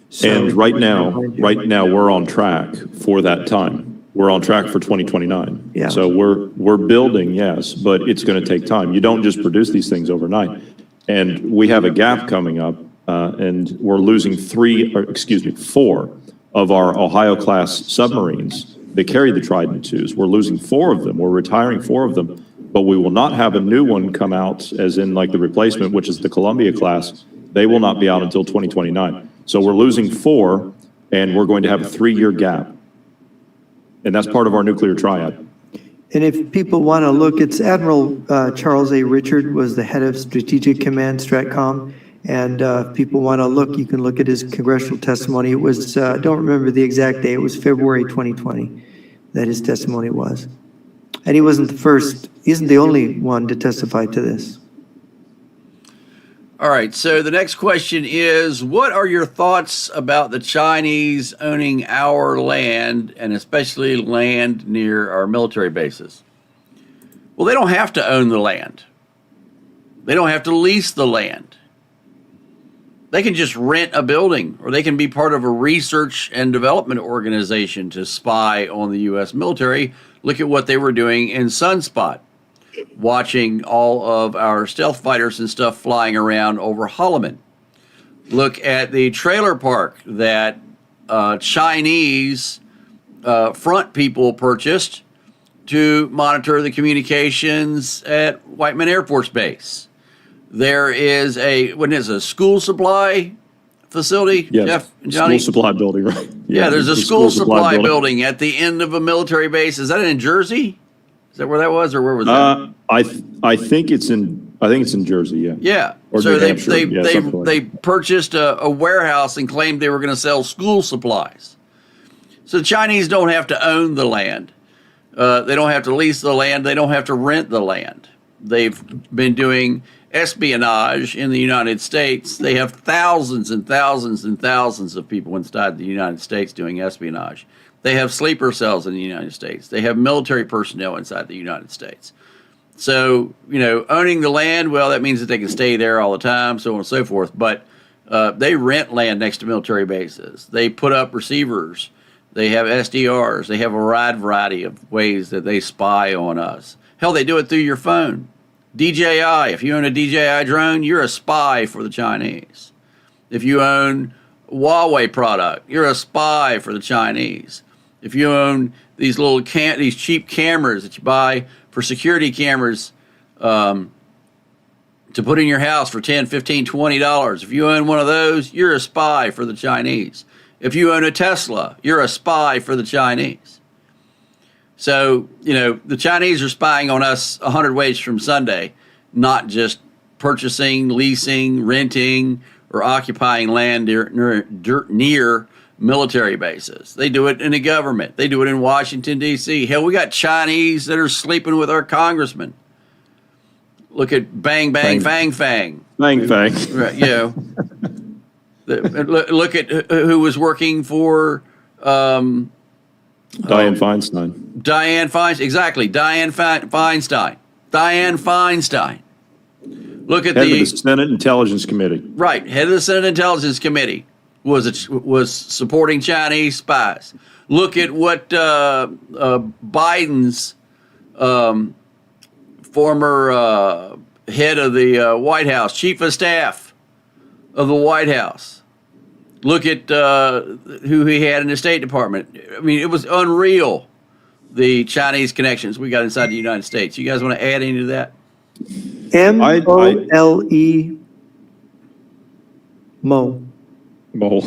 So, And right now, we're on track for that time. We're on track for 2029. Yeah. So we're building, yes, but it's going to take time. You don't just produce these things overnight. And we have a gap coming up, and we're losing 4 of our Ohio-class submarines that carry the Trident IIs. We're losing 4 of them. We're retiring 4 of them, but we will not have a new one come out, as in like the replacement, which is the Columbia class. They will not be out until 2029. So we're losing 4, and we're going to have a 3-year gap. And that's part of our nuclear triad. And if people want to look, it's Admiral Charles A. Richard was the head of Strategic Command, Stratcom. And if people want to look, you can look at his congressional testimony. It was, don't remember the exact day, it was February 2020 that his testimony was. And he wasn't the first, he isn't the only one to testify to this. All right, so the next question is, what are your thoughts about the Chinese owning our land, and especially land near our military bases? Well, they don't have to own the land. They don't have to lease the land. They can just rent a building, or they can be part of a research and development organization to spy on the U.S. military. Look at what they were doing in Sunspot, watching all of our stealth fighters and stuff flying around over Holloman. Look at the trailer park that Chinese front people purchased to monitor the communications at Whiteman Air Force Base. There is a school supply facility, Yes. Jeff and Johnny? School supply building, right? Yeah, there's a school supply building at the end of a military base. Is that in Jersey? Is that where that was, or where was that? I think it's in Jersey, yeah. Yeah. Or So New they Hampshire. they Yeah, they, something like they that. purchased a warehouse and claimed they were going to sell school supplies. So the Chinese don't have to own the land. They don't have to lease the land. They don't have to rent the land. They've been doing espionage in the United States. They have thousands and thousands and thousands of people inside the United States doing espionage. They have sleeper cells in the United States. They have military personnel inside the United States. So, owning the land, well, that means that they can stay there all the time, so on and so forth. But they rent land next to military bases. They put up receivers. They have SDRs. They have a wide variety of ways that they spy on us. Hell, they do it through your phone. DJI, if you own a DJI drone, you're a spy for the Chinese. If you own a Huawei product, you're a spy for the Chinese. If you own these these cheap cameras that you buy for security cameras to put in your house for $10, $15, $20, if you own one of those, you're a spy for the Chinese. If you own a Tesla, you're a spy for the Chinese. So, the Chinese are spying on us 100 ways from Sunday, not just purchasing, leasing, renting, or occupying land near military bases. They do it in the government. They do it in Washington, D.C. Hell, we got Chinese that are sleeping with our congressmen. Look at Bang Bang Fang Fang. Fang Fang. Right, look at who was working for Dianne Feinstein. Dianne Feinstein. Exactly, Dianne Feinstein. Dianne Feinstein. Look at Head of the Senate Intelligence Committee. Right, head of the Senate Intelligence Committee was supporting Chinese spies. Look at what Biden's former head of the White House, chief of staff of the White House. Look at who he had in the State Department. I mean, it was unreal the Chinese connections we got inside the United States. You guys want to add any to that? MOLE. Mo. Mole.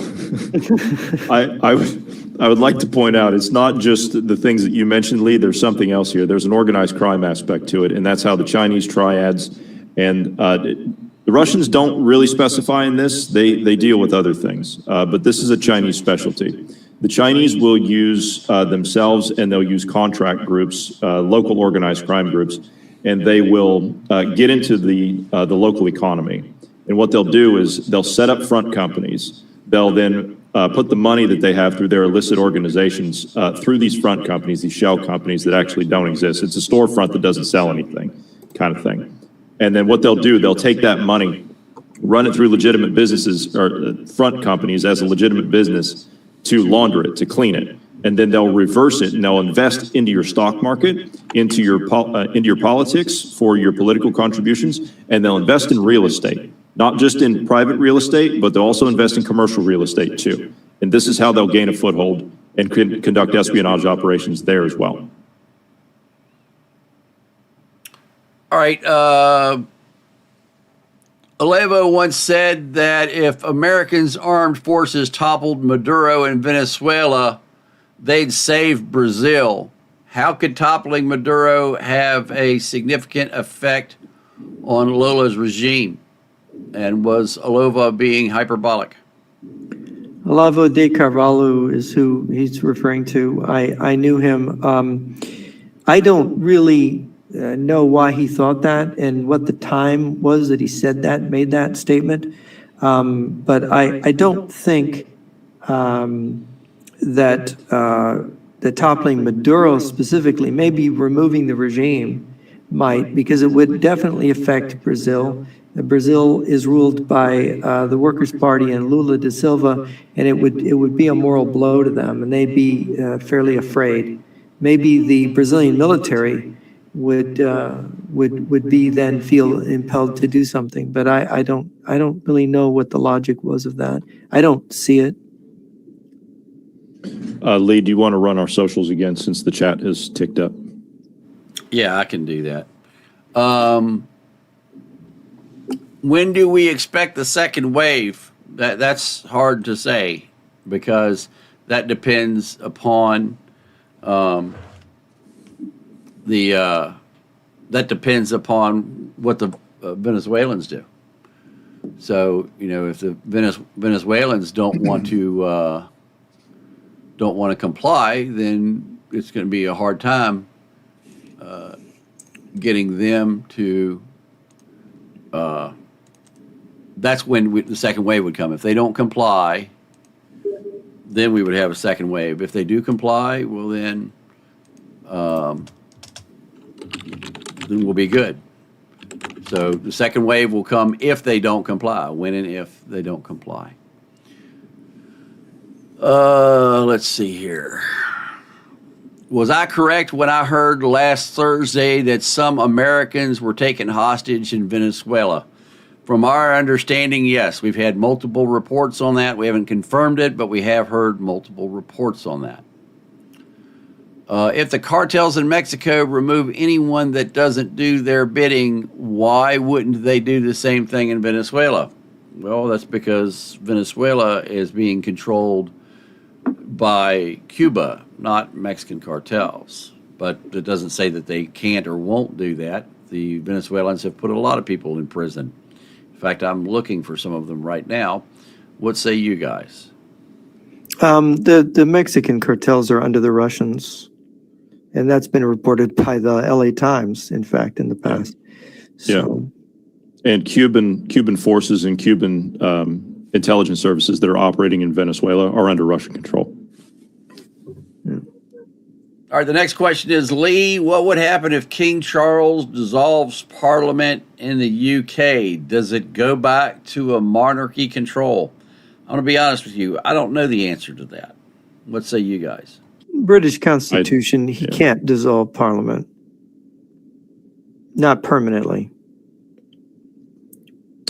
I would like to point out, it's not just the things that you mentioned, Lee. There's something else here. There's an organized crime aspect to it, and that's how the Chinese triads and the Russians don't really specify in this. They deal with other things, but this is a Chinese specialty. The Chinese will use themselves, and they'll use contract groups, local organized crime groups, and they will get into the local economy. And what they'll do is they'll set up front companies. They'll then put the money that they have through their illicit organizations through these front companies, these shell companies that actually don't exist. It's a storefront that doesn't sell anything, kind of thing. And then what they'll do, they'll take that money, run it through legitimate businesses or front companies as a legitimate business to launder it, to clean it. And then they'll reverse it and they'll invest into your stock market, into your politics for your political contributions, and they'll invest in real estate. Not just in private real estate, but they'll also invest in commercial real estate too. And this is how they'll gain a foothold and conduct espionage operations there as well. All right. Alevo once said that if Americans' armed forces toppled Maduro in Venezuela, they'd save Brazil. How could toppling Maduro have a significant effect on Lula's regime? And was Olova being hyperbolic? Olavo de Carvalho is who he's referring to. I knew him. I don't really know why he thought that and what the time was that he said that, made that statement. But I don't think that the toppling Maduro specifically, maybe removing the regime might, because it would definitely affect Brazil. Brazil is ruled by the Workers' Party and Lula da Silva, and it would be a moral blow to them, and they'd be fairly afraid. Maybe the Brazilian military would be then feel impelled to do something, but I don't really know what the logic was of that. I don't see it. Lee, do you want to run our socials again since the chat has ticked up? Yeah, I can do that. When do we expect the second wave? That's hard to say because that depends upon what the Venezuelans do. So if the Venezuelans don't want to comply, then it's going to be a hard time getting them to. That's when the second wave would come. If they don't comply, then we would have a second wave. If they do comply, well then we'll be good. So the second wave will come if they don't comply. When and if they don't comply. Let's see here. Was I correct when I heard last Thursday that some Americans were taken hostage in Venezuela? From our understanding, yes. We've had multiple reports on that. We haven't confirmed it, but we have heard multiple reports on that. If the cartels in Mexico remove anyone that doesn't do their bidding, why wouldn't they do the same thing in Venezuela? Well, that's because Venezuela is being controlled by Cuba, not Mexican cartels. But it doesn't say that they can't or won't do that. The Venezuelans have put a lot of people in prison. In fact, I'm looking for some of them right now. What say you guys? The Mexican cartels are under the Russians, and that's been reported by the LA Times, in fact, in the past. So, yeah. And Cuban forces and Cuban intelligence services that are operating in Venezuela are under Russian control. All right, the next question is, Lee, what would happen if King Charles dissolves Parliament in the UK? Does it go back to a monarchy control? I'm going to be honest with you. I don't know the answer to that. What say you guys? British Constitution, he can't dissolve Parliament. Not permanently.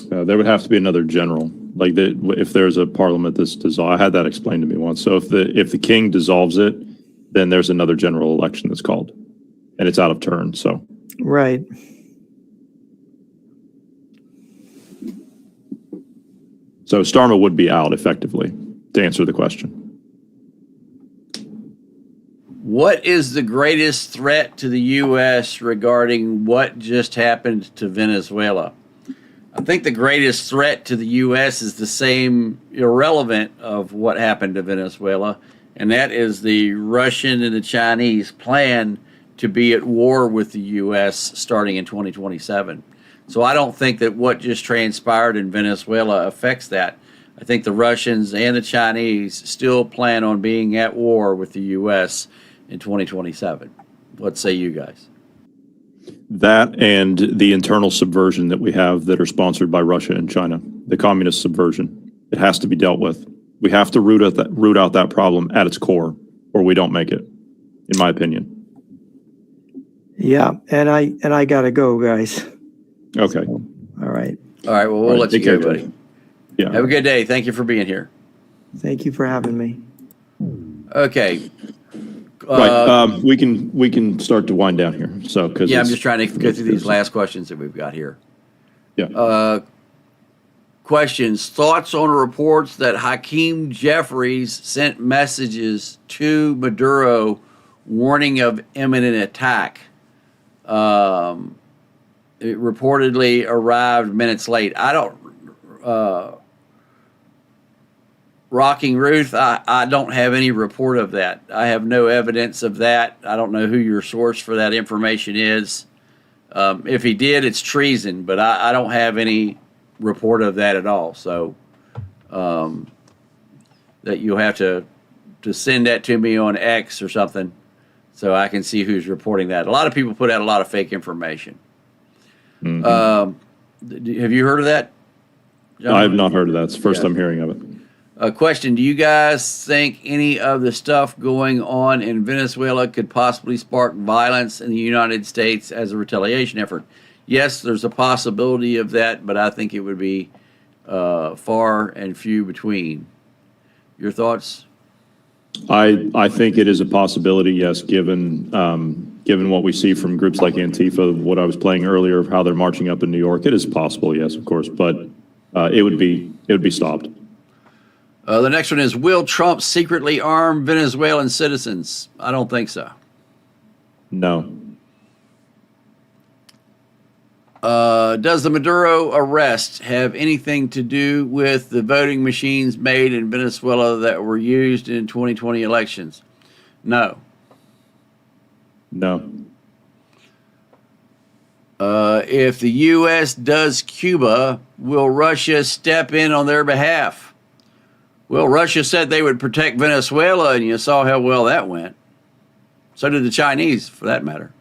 There would have to be another general. Like if there's a Parliament that's dissolved. I had that explained to me once. So if the king dissolves it, then there's another general election that's called, and it's out of turn. So, Right. so Starmer would be out effectively, to answer the question. What is the greatest threat to the U.S. regarding what just happened to Venezuela? I think the greatest threat to the U.S. is the same irrelevant of what happened to Venezuela, and that is the Russian and the Chinese plan to be at war with the U.S. starting in 2027. So I don't think that what just transpired in Venezuela affects that. I think the Russians and the Chinese still plan on being at war with the U.S. in 2027. What say you guys? That and the internal subversion that we have that are sponsored by Russia and China, the communist subversion. It has to be dealt with. We have to root out that problem at its core, or we don't make it, in my opinion. Yeah, and I gotta go, guys. Okay. All right. All right, well, we'll let you Take go, care, buddy. Yeah. Have a good day. Thank you for being here. Thank you for having me. Okay. Right. We can start to wind down here. So, because Yeah, I'm just trying to go through these last questions that we've got here. Yeah. Questions, thoughts on reports that Hakeem Jeffries sent messages to Maduro warning of imminent attack. It reportedly arrived minutes late. I don't, Rocking Ruth, I don't have any report of that. I have no evidence of that. I don't know who your source for that information is. If he did, it's treason, but I don't have any report of that at all. So that you'll have to send that to me on X or something so I can see who's reporting that. A lot of people put out a lot of fake information. Mm-hmm. Have you heard of that, John? I have not heard of that. It's the first I'm hearing of it. Question, do you guys think any of the stuff going on in Venezuela could possibly spark violence in the United States as a retaliation effort? Yes, there's a possibility of that, but I think it would be far and few between. Your thoughts? I think it is a possibility, yes, given what we see from groups like Antifa, what I was playing earlier of how they're marching up in New York. It is possible, yes, of course, but it would be stopped. The next one is, will Trump secretly arm Venezuelan citizens? I don't think so. No. Does the Maduro arrest have anything to do with the voting machines made in Venezuela that were used in 2020 elections? No. No. If the U.S. does Cuba, will Russia step in on their behalf? Well, Russia said they would protect Venezuela, and you saw how well that went. So did the Chinese, for that matter.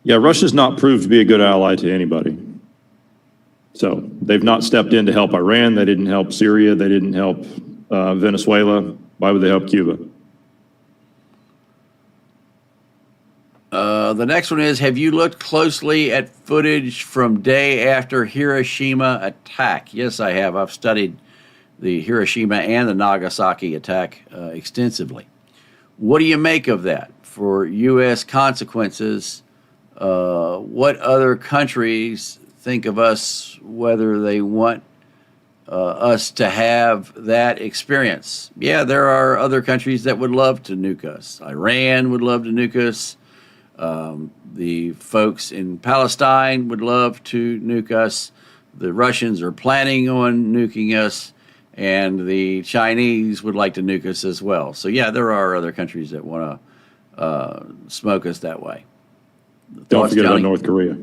Yeah, Russia's not proved to be a good ally to anybody. So they've not stepped in to help Iran. They didn't help Syria. They didn't help Venezuela. Why would they help Cuba? The next one is, have you looked closely at footage from day after Hiroshima attack? Yes, I have. I've studied the Hiroshima and the Nagasaki attack extensively. What do you make of that for U.S. consequences? What other countries think of us, whether they want us to have that experience? Yeah, there are other countries that would love to nuke us. Iran would love to nuke us. The folks in Palestine would love to nuke us. The Russians are planning on nuking us. And the Chinese would like to nuke us as well. So, yeah, there are other countries that want to smoke us that way. Don't forget about North Korea.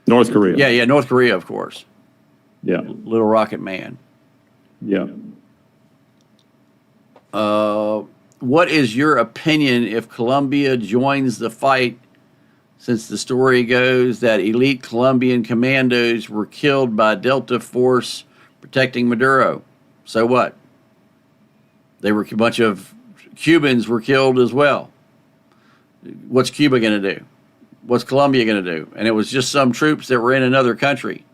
North Korea. Yeah, North Korea, of course. Yeah. Little Rocket Man. Yeah. What is your opinion if Colombia joins the fight, since the story goes that elite Colombian commandos were killed by Delta Force protecting Maduro? So what? A bunch of Cubans were killed as well. What's Cuba going to do? What's Colombia going to do? And it was just some troops that were in another country.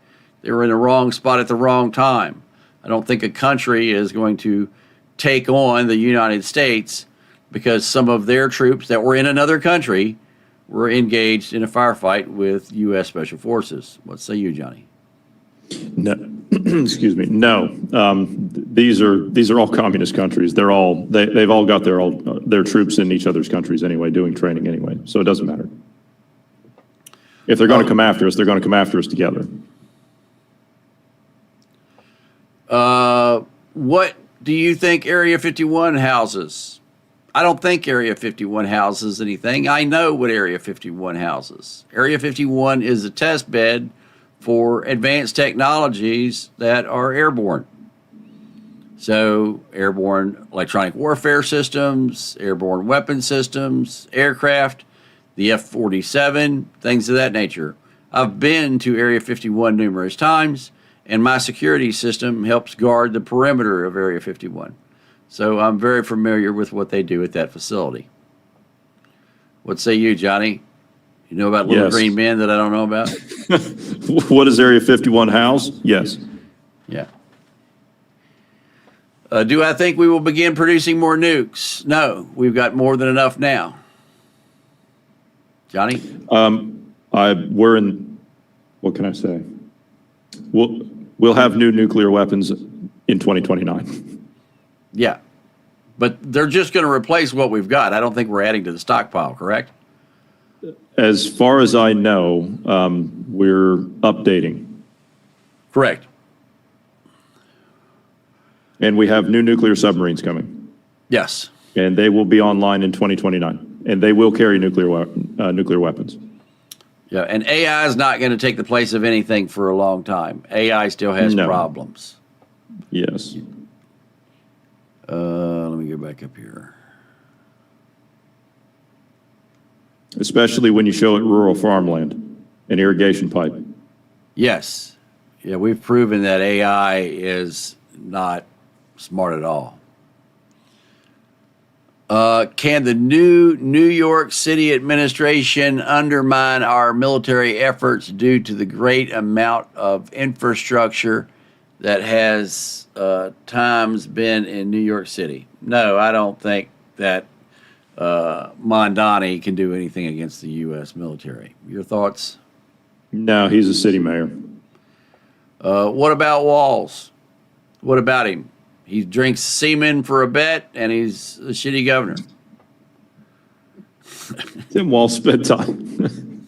They were in the wrong spot at the wrong time. I don't think a country is going to take on the United States because some of their troops that were in another country were engaged in a firefight with U.S. Special Forces. What say you, Johnny? No, excuse me. No, these are all communist countries. They've all got their troops in each other's countries anyway, doing training anyway. So it doesn't matter. If they're going to come after us, they're going to come after us together. What do you think Area 51 houses? I don't think Area 51 houses anything. I know what Area 51 houses. Area 51 is a test bed for advanced technologies that are airborne. So airborne electronic warfare systems, airborne weapon systems, aircraft, the F-47, things of that nature. I've been to Area 51 numerous times, and my security system helps guard the perimeter of Area 51. So I'm very familiar with what they do at that facility. What say you, Johnny? You know about little Yes. green men that I don't know about? What does Area 51 house? Yes. Yeah. Do I think we will begin producing more nukes? No, we've got more than enough now. Johnny? We're in, what can I say? We'll have new nuclear weapons in 2029. Yeah. But they're just going to replace what we've got. I don't think we're adding to the stockpile, correct? As far as I know, we're updating. Correct. And we have new nuclear submarines coming. Yes. And they will be online in 2029. And they will carry nuclear weapons. Yeah, and AI is not going to take the place of anything for a long time. AI still has No. problems. Yes. Let me go back up here. Especially when you show it rural farmland and irrigation pipe. Yes. Yeah, we've proven that AI is not smart at all. Can the new New York City administration undermine our military efforts due to the great amount of infrastructure that has times been in New York City? No, I don't think that Mondani can do anything against the U.S. military. Your thoughts? No, he's a city mayor. What about Walls? What about him? He drinks semen for a bet, and he's a shitty governor. Tim Walz spent time.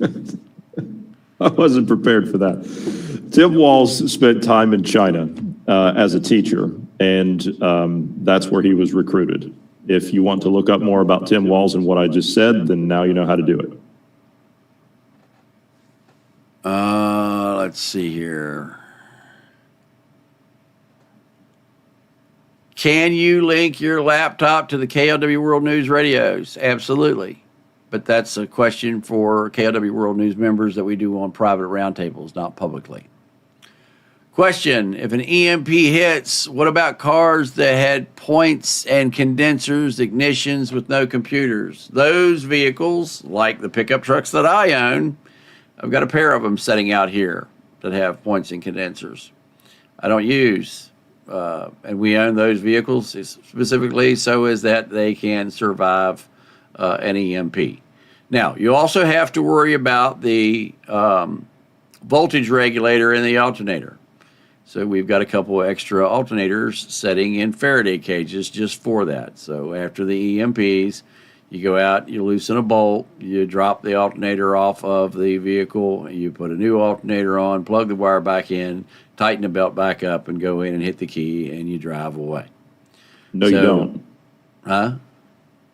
I wasn't prepared for that. Tim Walz spent time in China as a teacher, and that's where he was recruited. If you want to look up more about Tim Walz and what I just said, then now you know how to do it. Let's see here. Can you link your laptop to the KLW World News radios? Absolutely. But that's a question for KLW World News members that we do on private roundtables, not publicly. Question, if an EMP hits, what about cars that had points and condensers, ignitions with no computers? Those vehicles, like the pickup trucks that I own, I've got a pair of them sitting out here that have points and condensers. I don't use, and we own those vehicles specifically so as that they can survive an EMP. Now, you also have to worry about the voltage regulator in the alternator. So we've got a couple of extra alternators setting in Faraday cages just for that. So after the EMPs, you go out, you loosen a bolt, you drop the alternator off of the vehicle, you put a new alternator on, plug the wire back in, tighten the belt back up, and go in and hit the key, and you drive away. No, you don't. Huh?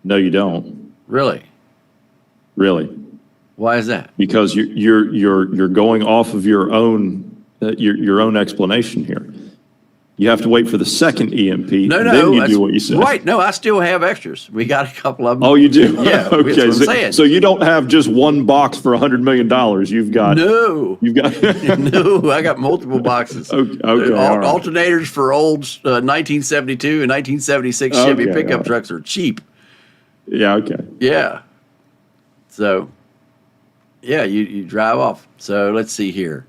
No, you don't. Really? Really? Why is that? Because you're going off of your own explanation here. You have to wait for the second EMP. No, then you do what you said. Right. No, I still have exters. We got a couple of them. Oh, you do? Yeah. Okay. That's what I'm saying. So you don't have just one box for $100 million. You've got No. You've got No, I got multiple boxes. Okay, all right. Alternators for old 1972 and 1976 Chevy Okay, pickup all right. trucks are cheap. Yeah. Okay. Yeah. So, yeah, you drive off. So let's see here.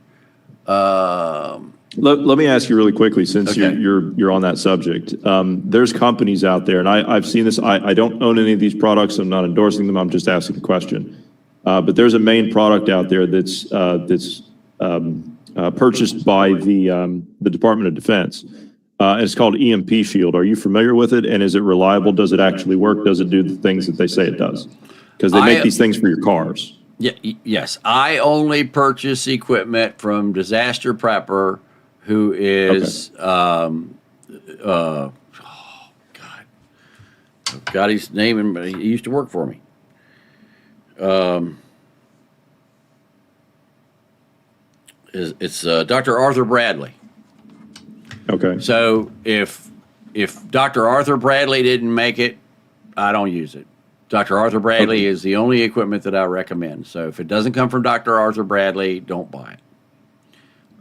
Let me ask you really quickly, since Okay. you're on that subject. There's companies out there, and I've seen this. I don't own any of these products. I'm not endorsing them. I'm just asking the question. But there's a main product out there that's purchased by the Department of Defense. And it's called EMP Shield. Are you familiar with it? And is it reliable? Does it actually work? Does it do the things that they say it does? Because they make these things for your cars. Yeah, yes. I only purchase equipment from Disaster Prepper, who is, oh God, I forgot his name, but he used to work for me. It's Dr. Arthur Bradley. Okay. So if Dr. Arthur Bradley didn't make it, I don't use it. Dr. Arthur Bradley is the only equipment that I recommend. So if it doesn't come from Dr. Arthur Bradley, don't buy it.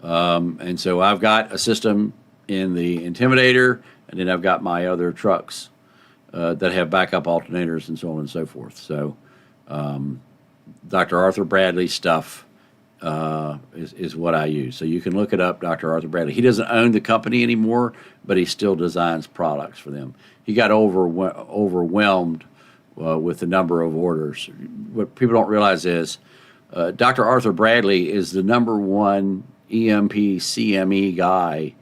And so I've got a system in the Intimidator, and then I've got my other trucks that have backup alternators and so on and so forth. So Dr. Arthur Bradley stuff is what I use. So you can look it up, Dr. Arthur Bradley. He doesn't own the company anymore, but he still designs products for them. He got overwhelmed with the number of orders. What people don't realize is Dr. Arthur Bradley is the #1 EMP CME guy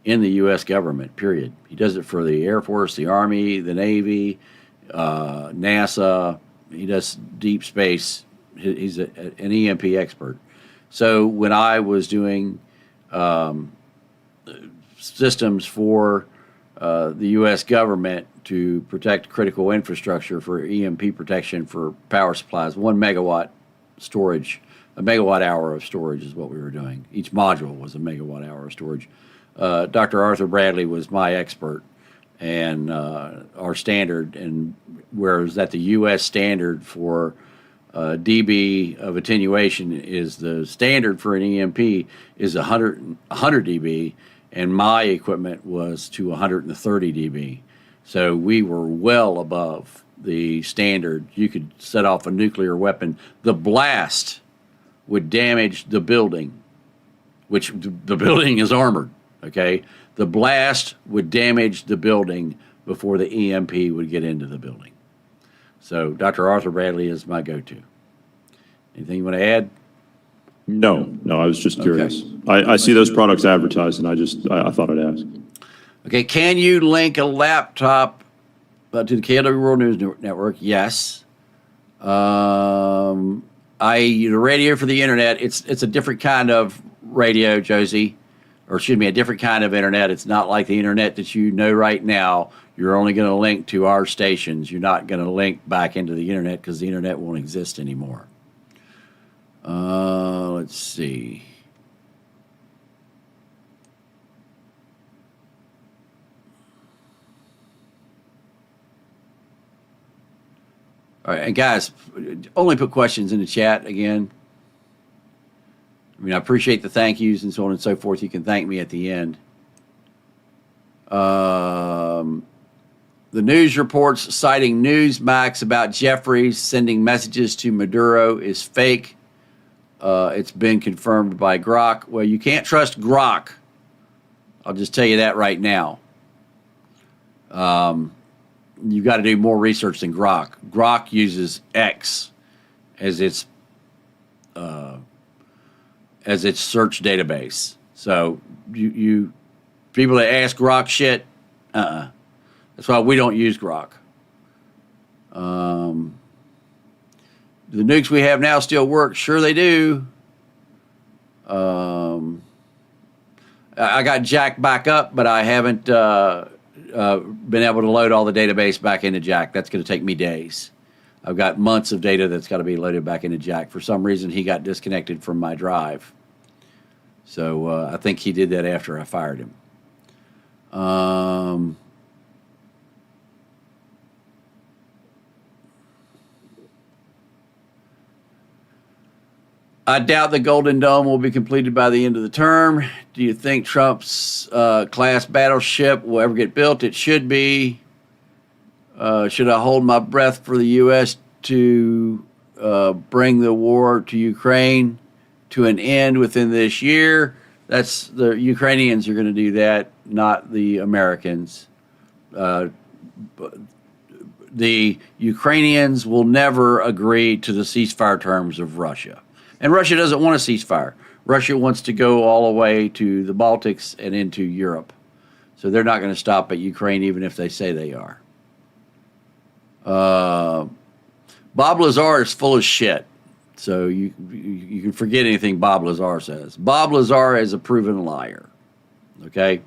in the U.S. government, period. He does it for the Air Force, the Army, the Navy, NASA. He does deep space. He's an EMP expert. So when I was doing systems for the U.S. government to protect critical infrastructure for EMP protection for power supplies, 1 megawatt storage, a megawatt hour of storage is what we were doing. Each module was a megawatt hour of storage. Dr. Arthur Bradley was my expert and our standard, and whereas that the U.S. standard for dB of attenuation is the standard for an EMP is 100 dB, and my equipment was to 130 dB. So we were well above the standard. You could set off a nuclear weapon. The blast would damage the building, which the building is armored, okay? The blast would damage the building before the EMP would get into the building. So Dr. Arthur Bradley is my go-to. Anything you want to add? No, I was just curious. I see those products advertised, and I thought I'd ask. Okay, can you link a laptop to the KLW World News Network? Yes. The radio for the internet, it's a different kind of radio, Josie, or excuse me, a different kind of internet. It's not like the internet that you know right now. You're only going to link to our stations. You're not going to link back into the internet because the internet won't exist anymore. Let's see. All right, and guys, only put questions in the chat again. I mean, I appreciate the thank yous and so on and so forth. You can thank me at the end. The news reports citing Newsmax about Jeffries sending messages to Maduro is fake. It's been confirmed by Grok. Well, you can't trust Grok. I'll just tell you that right now. You've got to do more research than Grok. Grok uses X as its search database. So you people that ask Grok shit, that's why we don't use Grok. The nukes we have now still work. Sure they do. I got Jack back up, but I haven't been able to load all the database back into Jack. That's going to take me days. I've got months of data that's got to be loaded back into Jack. For some reason, he got disconnected from my drive. So I think he did that after I fired him. I doubt the Golden Dome will be completed by the end of the term. Do you think Trump's class battleship will ever get built? It should be. Should I hold my breath for the U.S. to bring the war to Ukraine to an end within this year? That's the Ukrainians are going to do that, not the Americans. The Ukrainians will never agree to the ceasefire terms of Russia. And Russia doesn't want a ceasefire. Russia wants to go all the way to the Baltics and into Europe. So they're not going to stop at Ukraine even if they say they are. Bob Lazar is full of shit. So you can forget anything Bob Lazar says. Bob Lazar is a proven liar. Okay?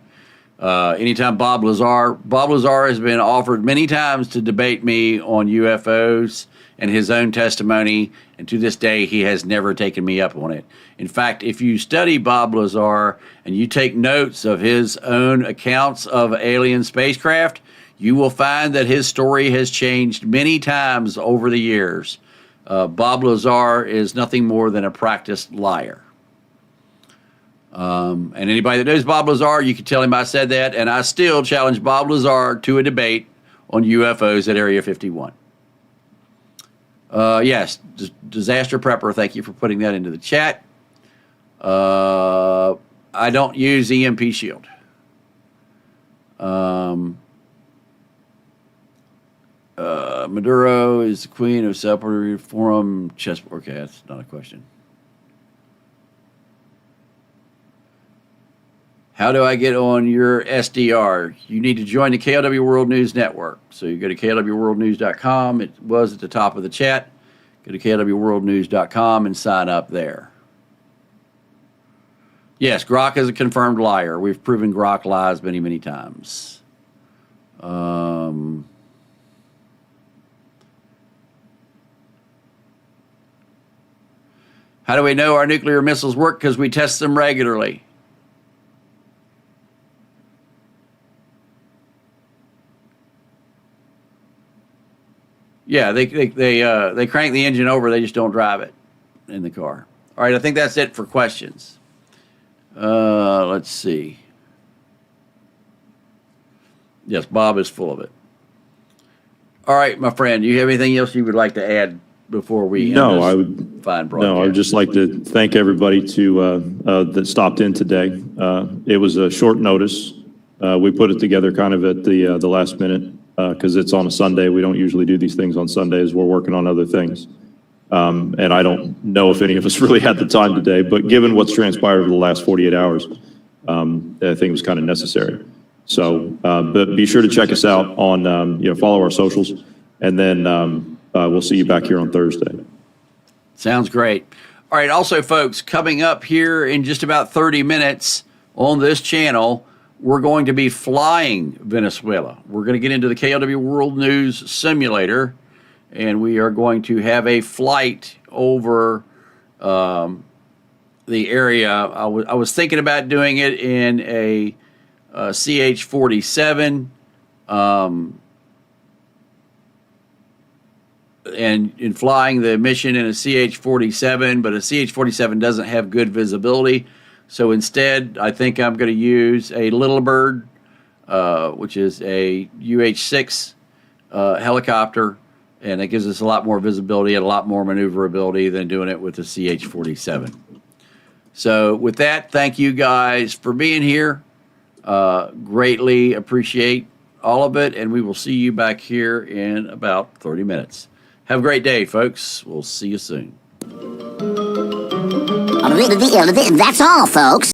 Anytime Bob Lazar has been offered many times to debate me on UFOs and his own testimony, and to this day, he has never taken me up on it. In fact, if you study Bob Lazar and you take notes of his own accounts of alien spacecraft, you will find that his story has changed many times over the years. Bob Lazar is nothing more than a practiced liar. And anybody that knows Bob Lazar, you can tell him I said that, and I still challenge Bob Lazar to a debate on UFOs at Area 51. Yes, Disaster Prepper, thank you for putting that into the chat. I don't use EMP Shield. Maduro is the queen of separate forum chessboard. Okay, that's not a question. How do I get on your SDR? You need to join the KLW World News Network. So you go to klwworldnews.com. It was at the top of the chat. Go to klwworldnews.com and sign up there. Yes, Grok is a confirmed liar. We've proven Grok lies many, many times. How do we know our nuclear missiles work? Because we test them regularly. Yeah, they crank the engine over. They just don't drive it in the car. All right, I think that's it for questions. Let's see. Yes, Bob is full of it. All right, my friend, do you have anything else you would like to add before we end No, this I would. fine broadcast? No, I would just like to thank everybody that stopped in today. It was a short notice. We put it together kind of at the last minute because it's on a Sunday. We don't usually do these things on Sundays. We're working on other things. And I don't know if any of us really had the time today, but given what's transpired over the last 48 hours, I think it was kind of necessary. So, but be sure to check us out on, follow our socials, and then we'll see you back here on Thursday. Sounds great. All right. Also, folks, coming up here in just about 30 minutes on this channel, we're going to be flying Venezuela. We're going to get into the KLW World News Simulator, and we are going to have a flight over the area. I was thinking about doing it in a CH-47, and in flying the mission in a CH-47, but a CH-47 doesn't have good visibility. So instead, I think I'm going to use a Little Bird, which is a UH-6 helicopter, and it gives us a lot more visibility and a lot more maneuverability than doing it with the CH-47. So with that, thank you guys for being here. Greatly appreciate all of it, and we will see you back here in about 30 minutes. Have a great day, folks. We'll see you soon. That's all, folks.